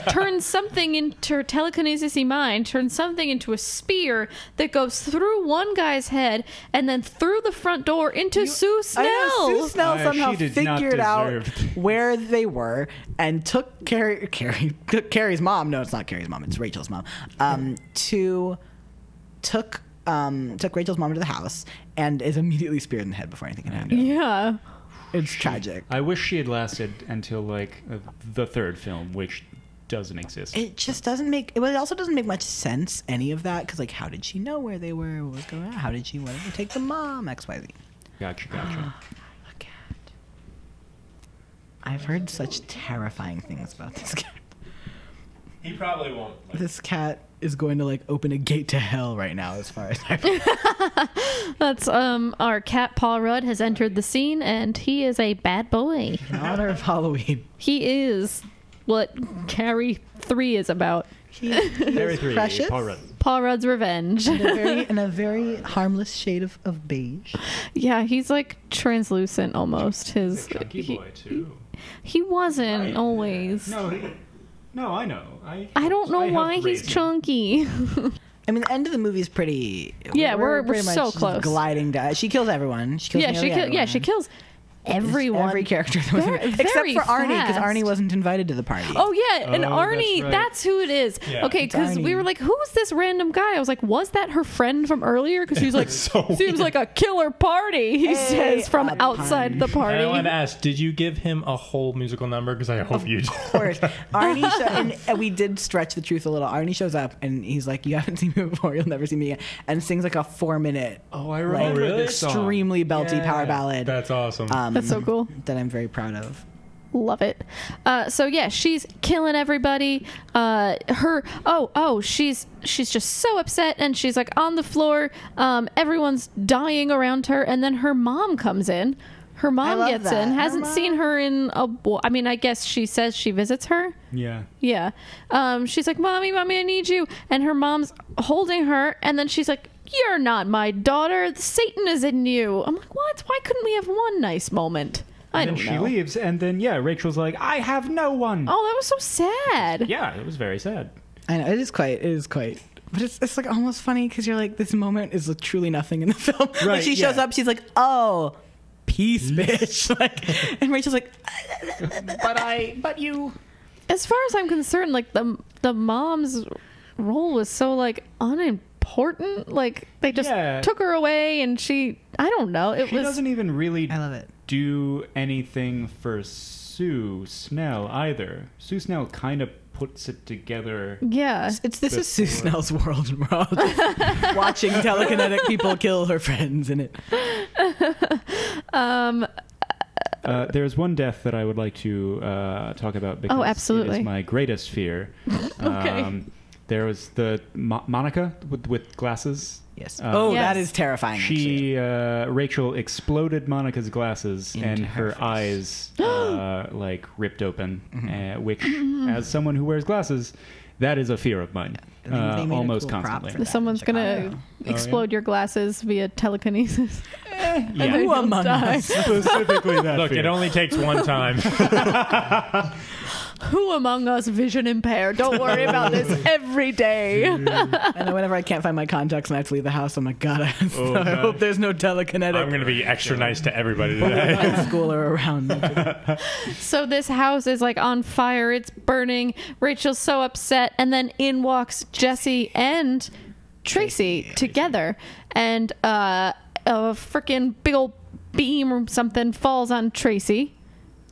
turns something into her telekinesis mind, turns something into a spear that goes through one guy's head and then through the front door into Sue Snell. I know, Sue Snell somehow she did not figured out deserve- where they were and took Carrie's mom. No, it's not Carrie's mom. It's Rachel's mom. Took Rachel's mom to the house and is immediately speared in the head before anything can happen. Yeah. It's tragic. I wish she had lasted until like the third film, which doesn't exist. It just doesn't make. It also doesn't make much sense, any of that, because like, how did she know where they were? What was going on? How did she want to take the mom? XYZ. Gotcha. A cat. I've heard such terrifying things about this cat. He probably won't. This cat is going to like open a gate to hell right now, as far as I. That's our cat Paul Rudd has entered the scene, and he is a bad boy. In honor of Halloween. He is what Carrie 3 is about. He Carrie is 3, precious. Paul Rudd. Paul Rudd's revenge. In a very harmless shade of beige. Yeah, he's like translucent almost. His Chunky boy too. he wasn't always. No, I know. I don't know I helped why he's raise him. chunky. I mean, the end of the movie is pretty. Yeah, we're pretty much so just close. gliding down. She kills everyone. She kills yeah, nearly she everyone. kills everyone. Every character that was Very- except very for Arnie, because fast. Arnie wasn't invited to the party. Oh yeah, and Oh, Arnie, that's right. that's who it is. Yeah. Okay, It's because we Arnie. were like, who's this random guy? I was like, was that her friend from earlier? Because she was like, so seems weird. like a killer party. He Hey, says from a outside the And I want party. to ask, did you give him a whole musical number? Because I hope you did. Of course. Arnie, and we did stretch the truth a little. Arnie shows up and he's like, "You haven't seen me before. You'll never see me again," and sings like a 4-minute, Oh, I remember really? this song. extremely belty power ballad. That's awesome. That's so cool. That I'm very proud of. Love it. So yeah, she's killing everybody. She's just so upset, and she's like on the floor. Everyone's dying around her, and then her mom comes in. Her mom gets in. Hasn't seen her in I mean, I guess she says she visits her. Yeah. Yeah. She's like, mommy, I need you. And her mom's holding her, and then she's like, you're not my daughter. Satan is in you. I'm like, what? Why couldn't we have one nice moment? I don't know. She leaves, and then Rachel's like, I have no one. Oh, that was so sad. Yeah, it was very sad. I know, it is quite. But it's like almost funny because you're like, this moment is like truly nothing in the film. Right, like she shows up, she's like, oh, peace, bitch. Like, and Rachel's like, but you. As far as I'm concerned, like the mom's role was so like unimportant. Like they just took her away, and she, I don't know. She doesn't even really I love it. do anything for Sue Snell either. Sue Snell kind of puts it together. Yeah. This is Sue Snell's world, and we're all just watching telekinetic people kill her friends in it. There's one death that I would like to talk about because absolutely. it is my greatest fear. Okay. There was the Monica with glasses. Yes. Yes. That is terrifying. Rachel exploded Monica's glasses Into and her her eyes like ripped open, which, as someone who wears glasses, that is a fear of mine. They made a Almost cool prop constantly. for that. Someone's in gonna Chicago. explode your glasses via telekinesis. Yeah. Who Who among us? Specifically that Look, fear. it only takes one time. Who among us vision impaired? Don't worry about this every day. And then whenever I can't find my contacts and I have to leave the house, I'm like, God, I hope there's no telekinetic I'm going to be extra nice to everybody today. high schooler around me. So this house is like on fire. It's burning. Rachel's so upset. And then in walks Jesse and Tracy together. And a freaking big old beam or something falls on Tracy.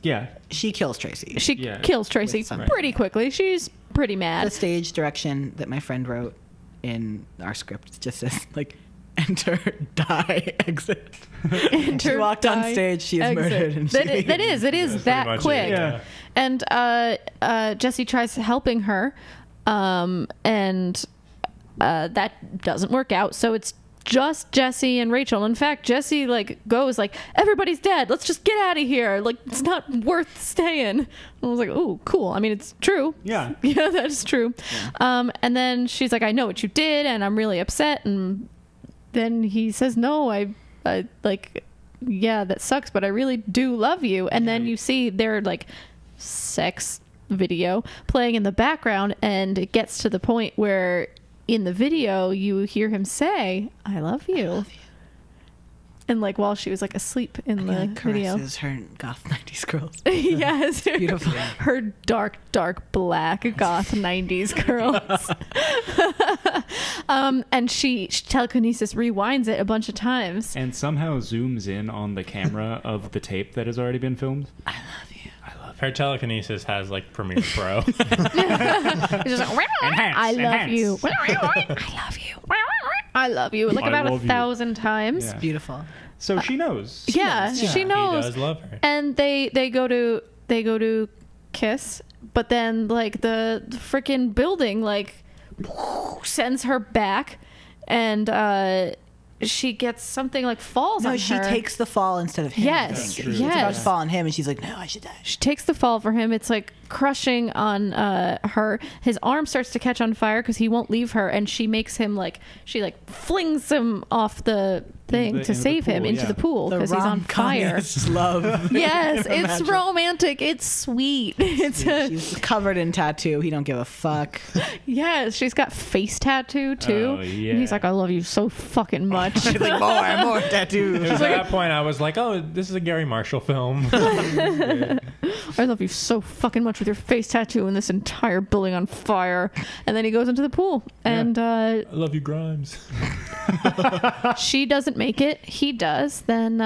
Yeah. She kills Tracy. She kills Tracy With some- pretty quickly. She's pretty mad. The stage direction that my friend wrote in our script just says, like, enter, die, exit. She walked on stage, she is murdered. And It is that much quick. it, yeah. And Jesse tries helping her, and that doesn't work out. So it's just Jesse and Rachel. In fact, Jesse goes everybody's dead. Let's just get out of here. Like, it's not worth staying. And I was like, oh, cool. I mean, it's true. Yeah. Yeah, that's true. Yeah. And then she's like, I know what you did, and I'm really upset. And then he says, no, I yeah, that sucks, but I really do love you. And then you see their sex video playing in the background, and it gets to the point where in the video you hear him say, I love you. I love you. And while she was asleep in the video. Caresses her goth 90s girls. Yes. Beautiful. Her dark black goth 90s curls. And she telekinesis rewinds it a bunch of times. And somehow zooms in on the camera of the tape that has already been filmed. I love you. Her telekinesis has Premiere Pro. It's just I love you. I love you. I love you. About 1,000 times. Yeah. Beautiful. So she knows. She knows. He does love her. And they go to kiss, but then the freaking building sends her back, and she gets something falls on her. No, she takes the fall instead of him. Yes, It's about to fall on him, and she's like, no, I should die. She takes the fall for him. It's crushing on her. His arm starts to catch on fire because he won't leave her, and she makes him she flings him off the thing to save him into the pool because he's on fire. Love. Yes, it's romantic. It's sweet. She's covered in tattoo. He don't give a fuck. Yes, she's got face tattoo too. Oh, yeah. And he's like, I love you so fucking much. She's like, more tattoos. It was at that point I was like, oh, this is a Gary Marshall film. I love you so fucking much with your face tattoo and this entire building on fire. And then he goes into the pool, and I love you, Grimes. she doesn't make it. He does. Then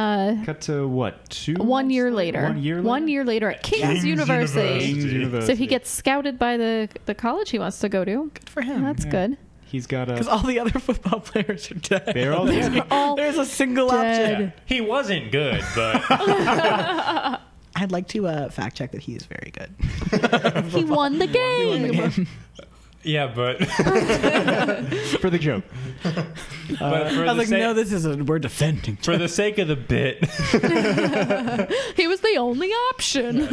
Cut to what? 2 1 year later. 1 year later? 1 year later at King's University. King's University. So he gets scouted by the college he wants to go to. Good for him. That's good. He's got Because all the other football players are dead. They're all dead. All There's a single dead. option. He wasn't good, but I'd like to fact check that he is very good. He won the game. Yeah, but For the joke. but for I the was like, sake, no, we're defending. for the sake of the bit. He was the only option.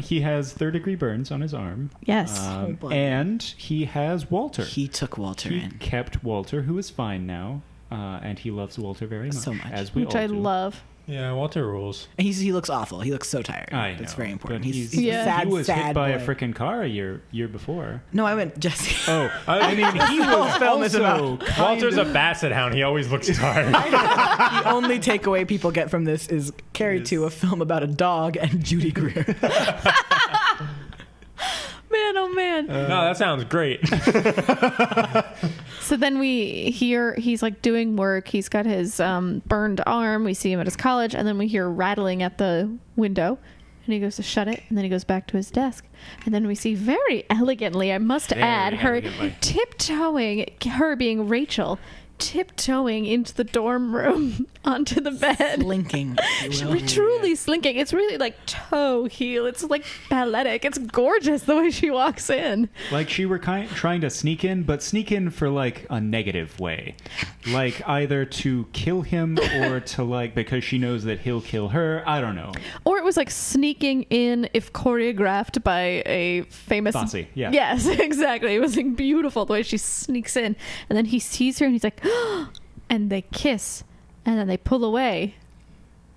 He has third-degree burns on his arm. Yes. boy. And he has Walter. He took Walter He in. kept Walter, who is fine now, and he loves Walter very much. So much. As we Which all I do. love. Yeah, Walter rules. And he looks awful. He looks so tired. I know. That's very important. But He's Yeah. a sad, he was sad hit by boy. a freaking car a year before. No, I went Jesse. Oh, I mean, he was film is also Walter's a basset hound. He always looks tired. The only takeaway people get from this is Carrie 2, a film about a dog, and Judy Greer. Man, oh man. No, that sounds great. So then we hear he's like doing work. He's got his burned arm. We see him at his college, and then we hear rattling at the window, and he goes to shut it, and then he goes back to his desk, and then we see very elegantly, I must add, her elegantly. tiptoeing, her being Rachel, tiptoeing into the dorm room onto the bed. Slinking. if you will. Truly slinking. It's really like toe heel. It's like balletic. It's gorgeous the way she walks in. like she were trying to sneak in, but sneak in for like a negative way, like either to kill him or to like because she knows that he'll kill her. I don't know. Or it was like sneaking in if choreographed by a famous Fosse, yeah. Yes, exactly. It was like beautiful the way she sneaks in, and then he sees her and he's like and they kiss, and then they pull away.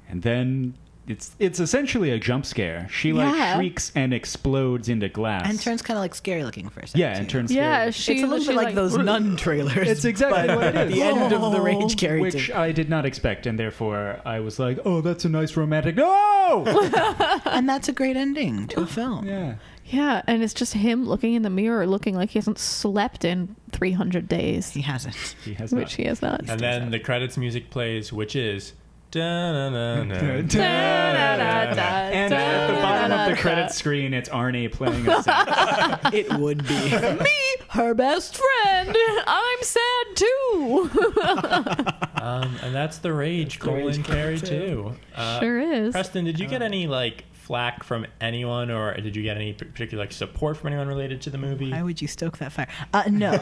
And then it's essentially a jump scare. She like Yeah. shrieks and explodes into glass. And turns kind of like scary looking for a second. yeah, and too. turns Yeah, scary. she, It's a little she's bit like those Nun trailers. It's exactly but what it at is. the end of the Rage Carrie Which 2. I did not expect, and therefore I was like, "Oh, that's a nice romantic." No. And that's a great ending to a film. Yeah. Yeah, and it's just him looking in the mirror, looking like he hasn't slept in 300 days, He hasn't. He has which he has not. And then the credits music plays, which is. Da-na-na-na. And at the bottom of the credit screen, it's Arnie playing a sax. It would be. Me, her best friend. I'm sad too. And that's the Rage, Rage Carrie too. Sure is. Preston, did you get any like flack from anyone, or did you get any particular like support from anyone related to the movie? Why would you stoke that fire? No.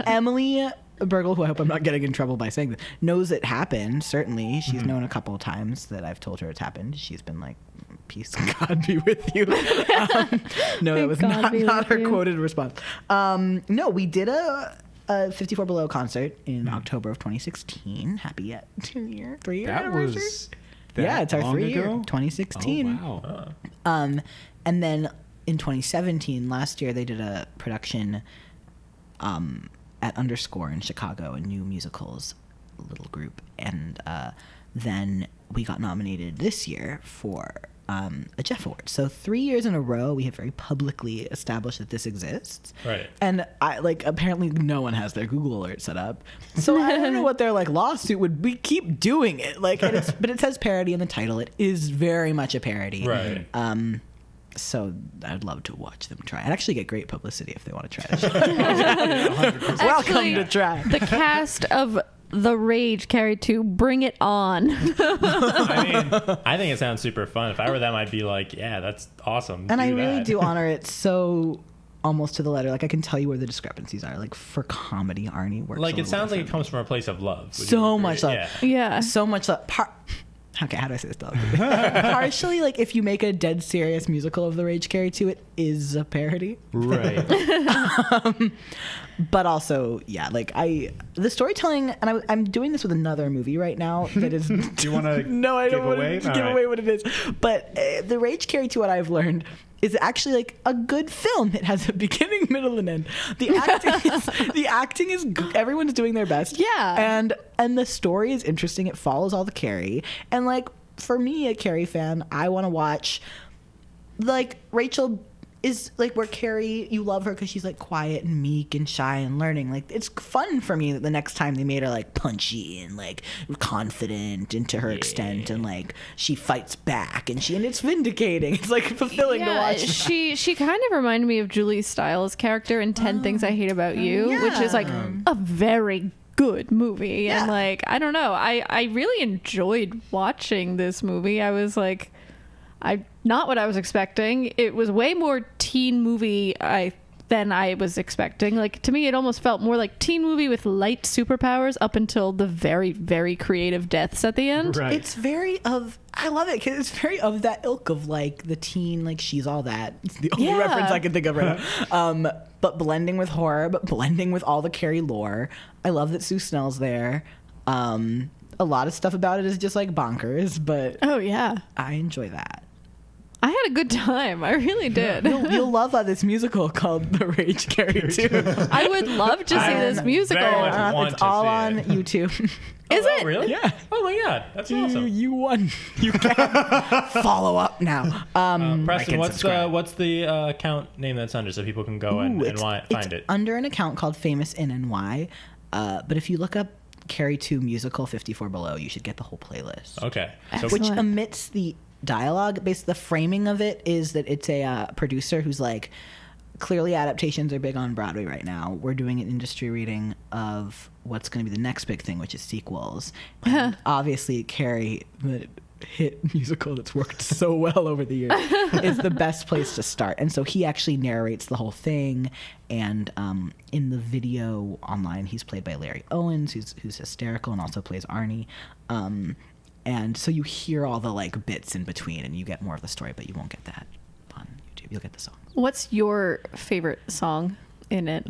Emily Burgle, who I hope I'm not getting in trouble by saying this, knows it happened, certainly. She's known a couple of times that I've told her it's happened. She's been like, peace and God be with you. No, that was God be not with her you. quoted response. No, we did a 54 Below concert in October of 2016. Happy 3 year That anniversary. was. Yeah, it's our long 3 year, ago? 2016. Oh wow. And then in 2017, last year, they did a production at Underscore in Chicago, a new musicals little group. And then we got nominated this year for a Jeff Award. So 3 years in a row, we have very publicly established that this exists. Right. And I like apparently no one has their Google alert set up, so I don't know what their like lawsuit would. We keep doing it, like, and but it says parody in the title. It is very much a parody. Right. So I'd love to watch them try. I'd actually get great publicity if they want to try this. Welcome to try. The cast of The Rage Carrie 2, bring it on. I mean, I think it sounds super fun. If I were them, I'd be like, yeah, that's awesome. And I really that. do honor it so almost to the letter. Like I can tell you where the discrepancies are. Like for comedy, Arnie works. Like a it sounds like it little comes from a place of love. Would you So agree? much love. Yeah. Yeah. different. So much love. Okay, how do I say this delicately? Partially, like if you make a dead serious musical of The Rage Carrie 2, it is a parody. Right. But also, yeah, like the storytelling, and I'm doing this with another movie right now that is. Do you want to? No, I don't give want away? to All give right. away what it is. But The Rage Carrie 2, what I've learned, is actually like a good film. It has a beginning, middle, and end. The acting is everyone's doing their best. Yeah. And the story is interesting. It follows all the Carrie. And like for me, a Carrie fan, I want to watch like Rachel is like where Carrie, you love her because she's like quiet and meek and shy and learning. Like it's fun for me that the next time they made her like punchy and like confident and to her extent, and like she fights back and it's vindicating. It's like fulfilling to watch. She kind of reminded me of Julie Stiles' character in 10 Things I Hate About You, which is like a very good movie. And Yeah. like, I don't know, I really enjoyed watching this movie. I was like, not what I was expecting. It was way more teen movie than I was expecting. Like, to me, it almost felt more like teen movie with light superpowers up until the very, very creative deaths at the end. Right. It's very I love it because it's very of that ilk of like the teen, like She's All That. It's the only Yeah. reference I can think of right now. But blending with horror, but blending with all the Carrie lore. I love that Sue Snell's there. A lot of stuff about it is just like bonkers, but Oh, yeah. I enjoy that. I had a good time. I really did. You'll love this musical called The Rage Carrie 2. I would love to see this musical. very much want It's to all see on it. YouTube. Is it? Really? Yeah. Oh my God, that's awesome. You won. You can follow up now. Preston, can what's subscribe. the account name that's under so people can go and find it's it? under an account called Famous in NY. But if you look up Carrie 2 Musical 54 Below, you should get the whole playlist. Okay. So Which Excellent. omits the dialogue. Basically, the framing of it is that it's a producer who's like, clearly adaptations are big on Broadway right now. We're doing an industry reading of what's going to be the next big thing, which is sequels. And obviously, Carrie, the hit musical that's worked so well over the years, is the best place to start. And so he actually narrates the whole thing. And in the video online, he's played by Larry Owens, who's hysterical and also plays Arnie. And so you hear all the like bits in between, and you get more of the story, but you won't get that on YouTube. You'll get the songs. What's your favorite song in it?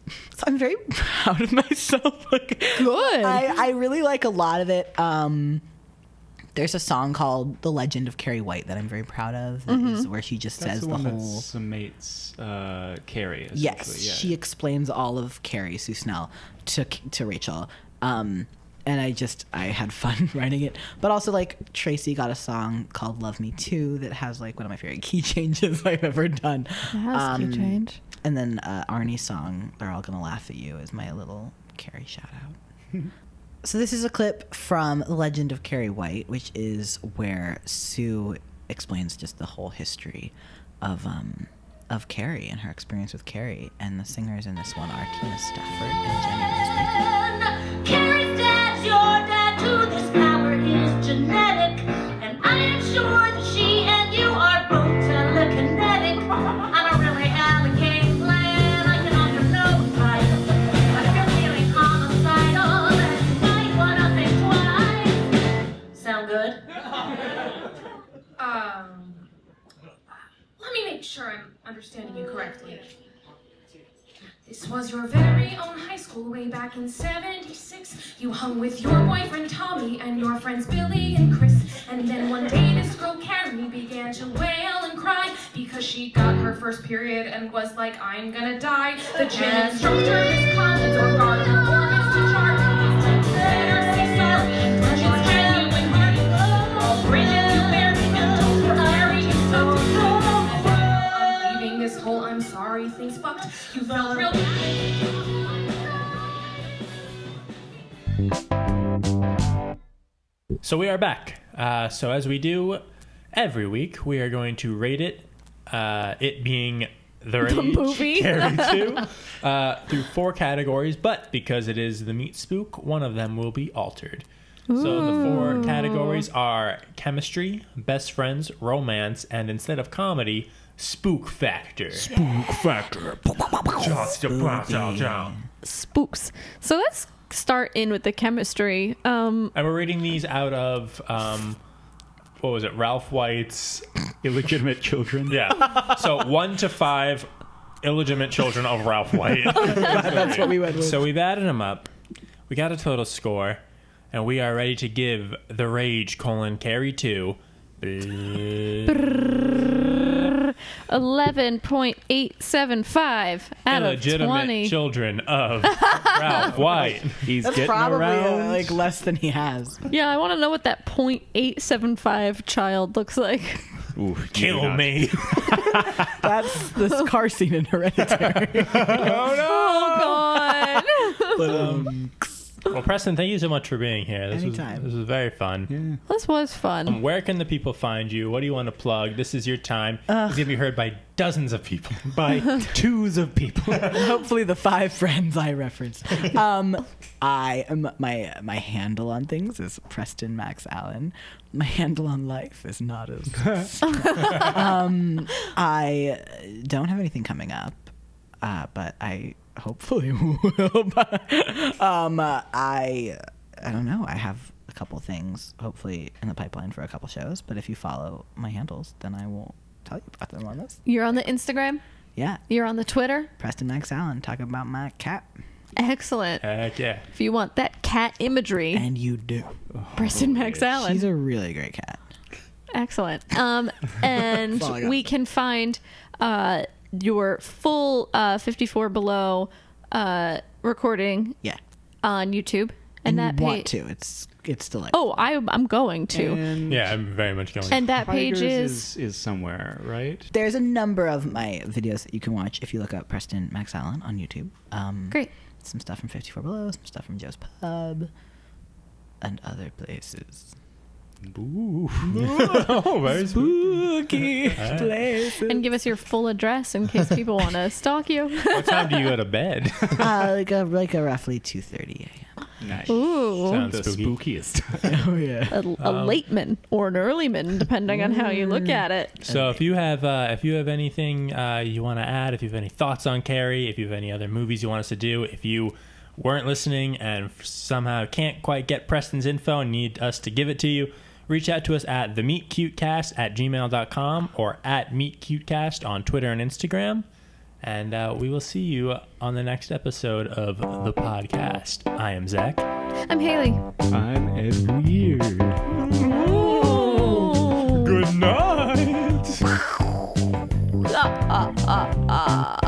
So I'm very proud of myself. Like, Good. I really like a lot of it. There's a song called "The Legend of Carrie White" that I'm very proud of. That is where she just That's says the the one that whole. summates Carrie. essentially, Yes, yeah. she explains all of Carrie, Sue Snell, to Rachel. And I had fun writing it. But also, like, Tracy got a song called Love Me Too that has, like, one of my favorite key changes I've ever done. It has key change. And then Arnie's song, They're All Gonna Laugh at You, is my little Carrie shout out. So this is a clip from The Legend of Carrie White, which is where Sue explains just the whole history of Carrie and her experience with Carrie. And the singers in this one are Tina Stafford and Jenny Rose Baker. Carrie's dad's your dad too. This power is genetic, and I am sure that she and you are both telekinetic. I don't really have a game plan. I can offer no advice, but if you're feeling homicidal, then you might wanna think twice. Sound good? Let me make sure I'm understanding you correctly. This was your very own high school way back in '76. You hung with your boyfriend Tommy and your friends Billy and Chris. And then one day this girl Carrie began to wail and cry because she got her first period and was like, I'm gonna die. The gym instructor, Miss Collins, or Gardner, or Mr. Charlie, better say sorry. It's genuine heart. All Brandon, you married and told her Carrie is so I'm leaving this whole I'm sorry thing's fucked. You felt real So we are back. So as we do every week, we are going to rate it. It being The Rage, movie. Carrie 2, through 4 categories. But because it is the Meet Spook, one of them will be altered. So the 4 categories are chemistry, best friends, romance, and instead of comedy, spook factor. Spook factor. Spooks. So let's start in with the chemistry. And we're reading these out of, what was it, Ralph White's... Illegitimate children. Yeah. So 1 to 5 illegitimate children of Ralph White. That's what we went with. So we've added them up. We got a total score. And we are ready to give The Rage, Carrie 2... 11.875 out of illegitimate 20. children of Ralph White. He's That's getting probably around. like less than he has. Yeah, I want to know what that 0.875 child looks like. Ooh, you do Kill not. me. That's this car scene in Hereditary. Oh, God. Well, Preston, thank you so much for being here. Anytime. This was very fun. Yeah. This was fun. Where can the people find you? What do you want to plug? This is your time. It's going to be heard by dozens of people. By twos of people. Hopefully the 5 friends I referenced. I am my handle on things is Preston Max Allen. My handle on life is not as. I don't have anything coming up, but I hopefully will. I don't know. I have a couple things hopefully in the pipeline for a couple shows. But if you follow my handles, then I will tell you about them on this. You're on the Instagram. Yeah, You're on the Twitter. Preston Max Allen talking about my cat, Excellent. Heck yeah. If you want that cat imagery, and you do. Preston Max Allen. She's a really great cat. Excellent. And all I got. we can find your full 54 Below recording Yeah, on YouTube. And you that want page. to. It's delightful. Oh, I'm going to. And Yeah, I'm very much going. And that page Tigers is somewhere, right? There's a number of my videos that you can watch if you look up Preston Max Allen on YouTube. Great. Some stuff from 54 Below, some stuff from Joe's Pub, and other places. Ooh. Oh, very Spooky places. And give us your full address in case people want to stalk you. What time do you go to bed? like a roughly 2:30 a.m. Nice. Ooh. Sounds The spooky. spookiest. Oh yeah. A late man or an early man, depending on how you look at it. So if you have anything you want to add, if you have any thoughts on Carrie, if you have any other movies you want us to do, if you weren't listening and somehow can't quite get Preston's info and need us to give it to you, reach out to us at themeetcutecast@gmail.com or at meetcutecast on Twitter and Instagram. And we will see you on the next episode of the podcast. I am Zach. I'm Haley. I'm Ed Weird. Good night. Ah, ah, ah, ah.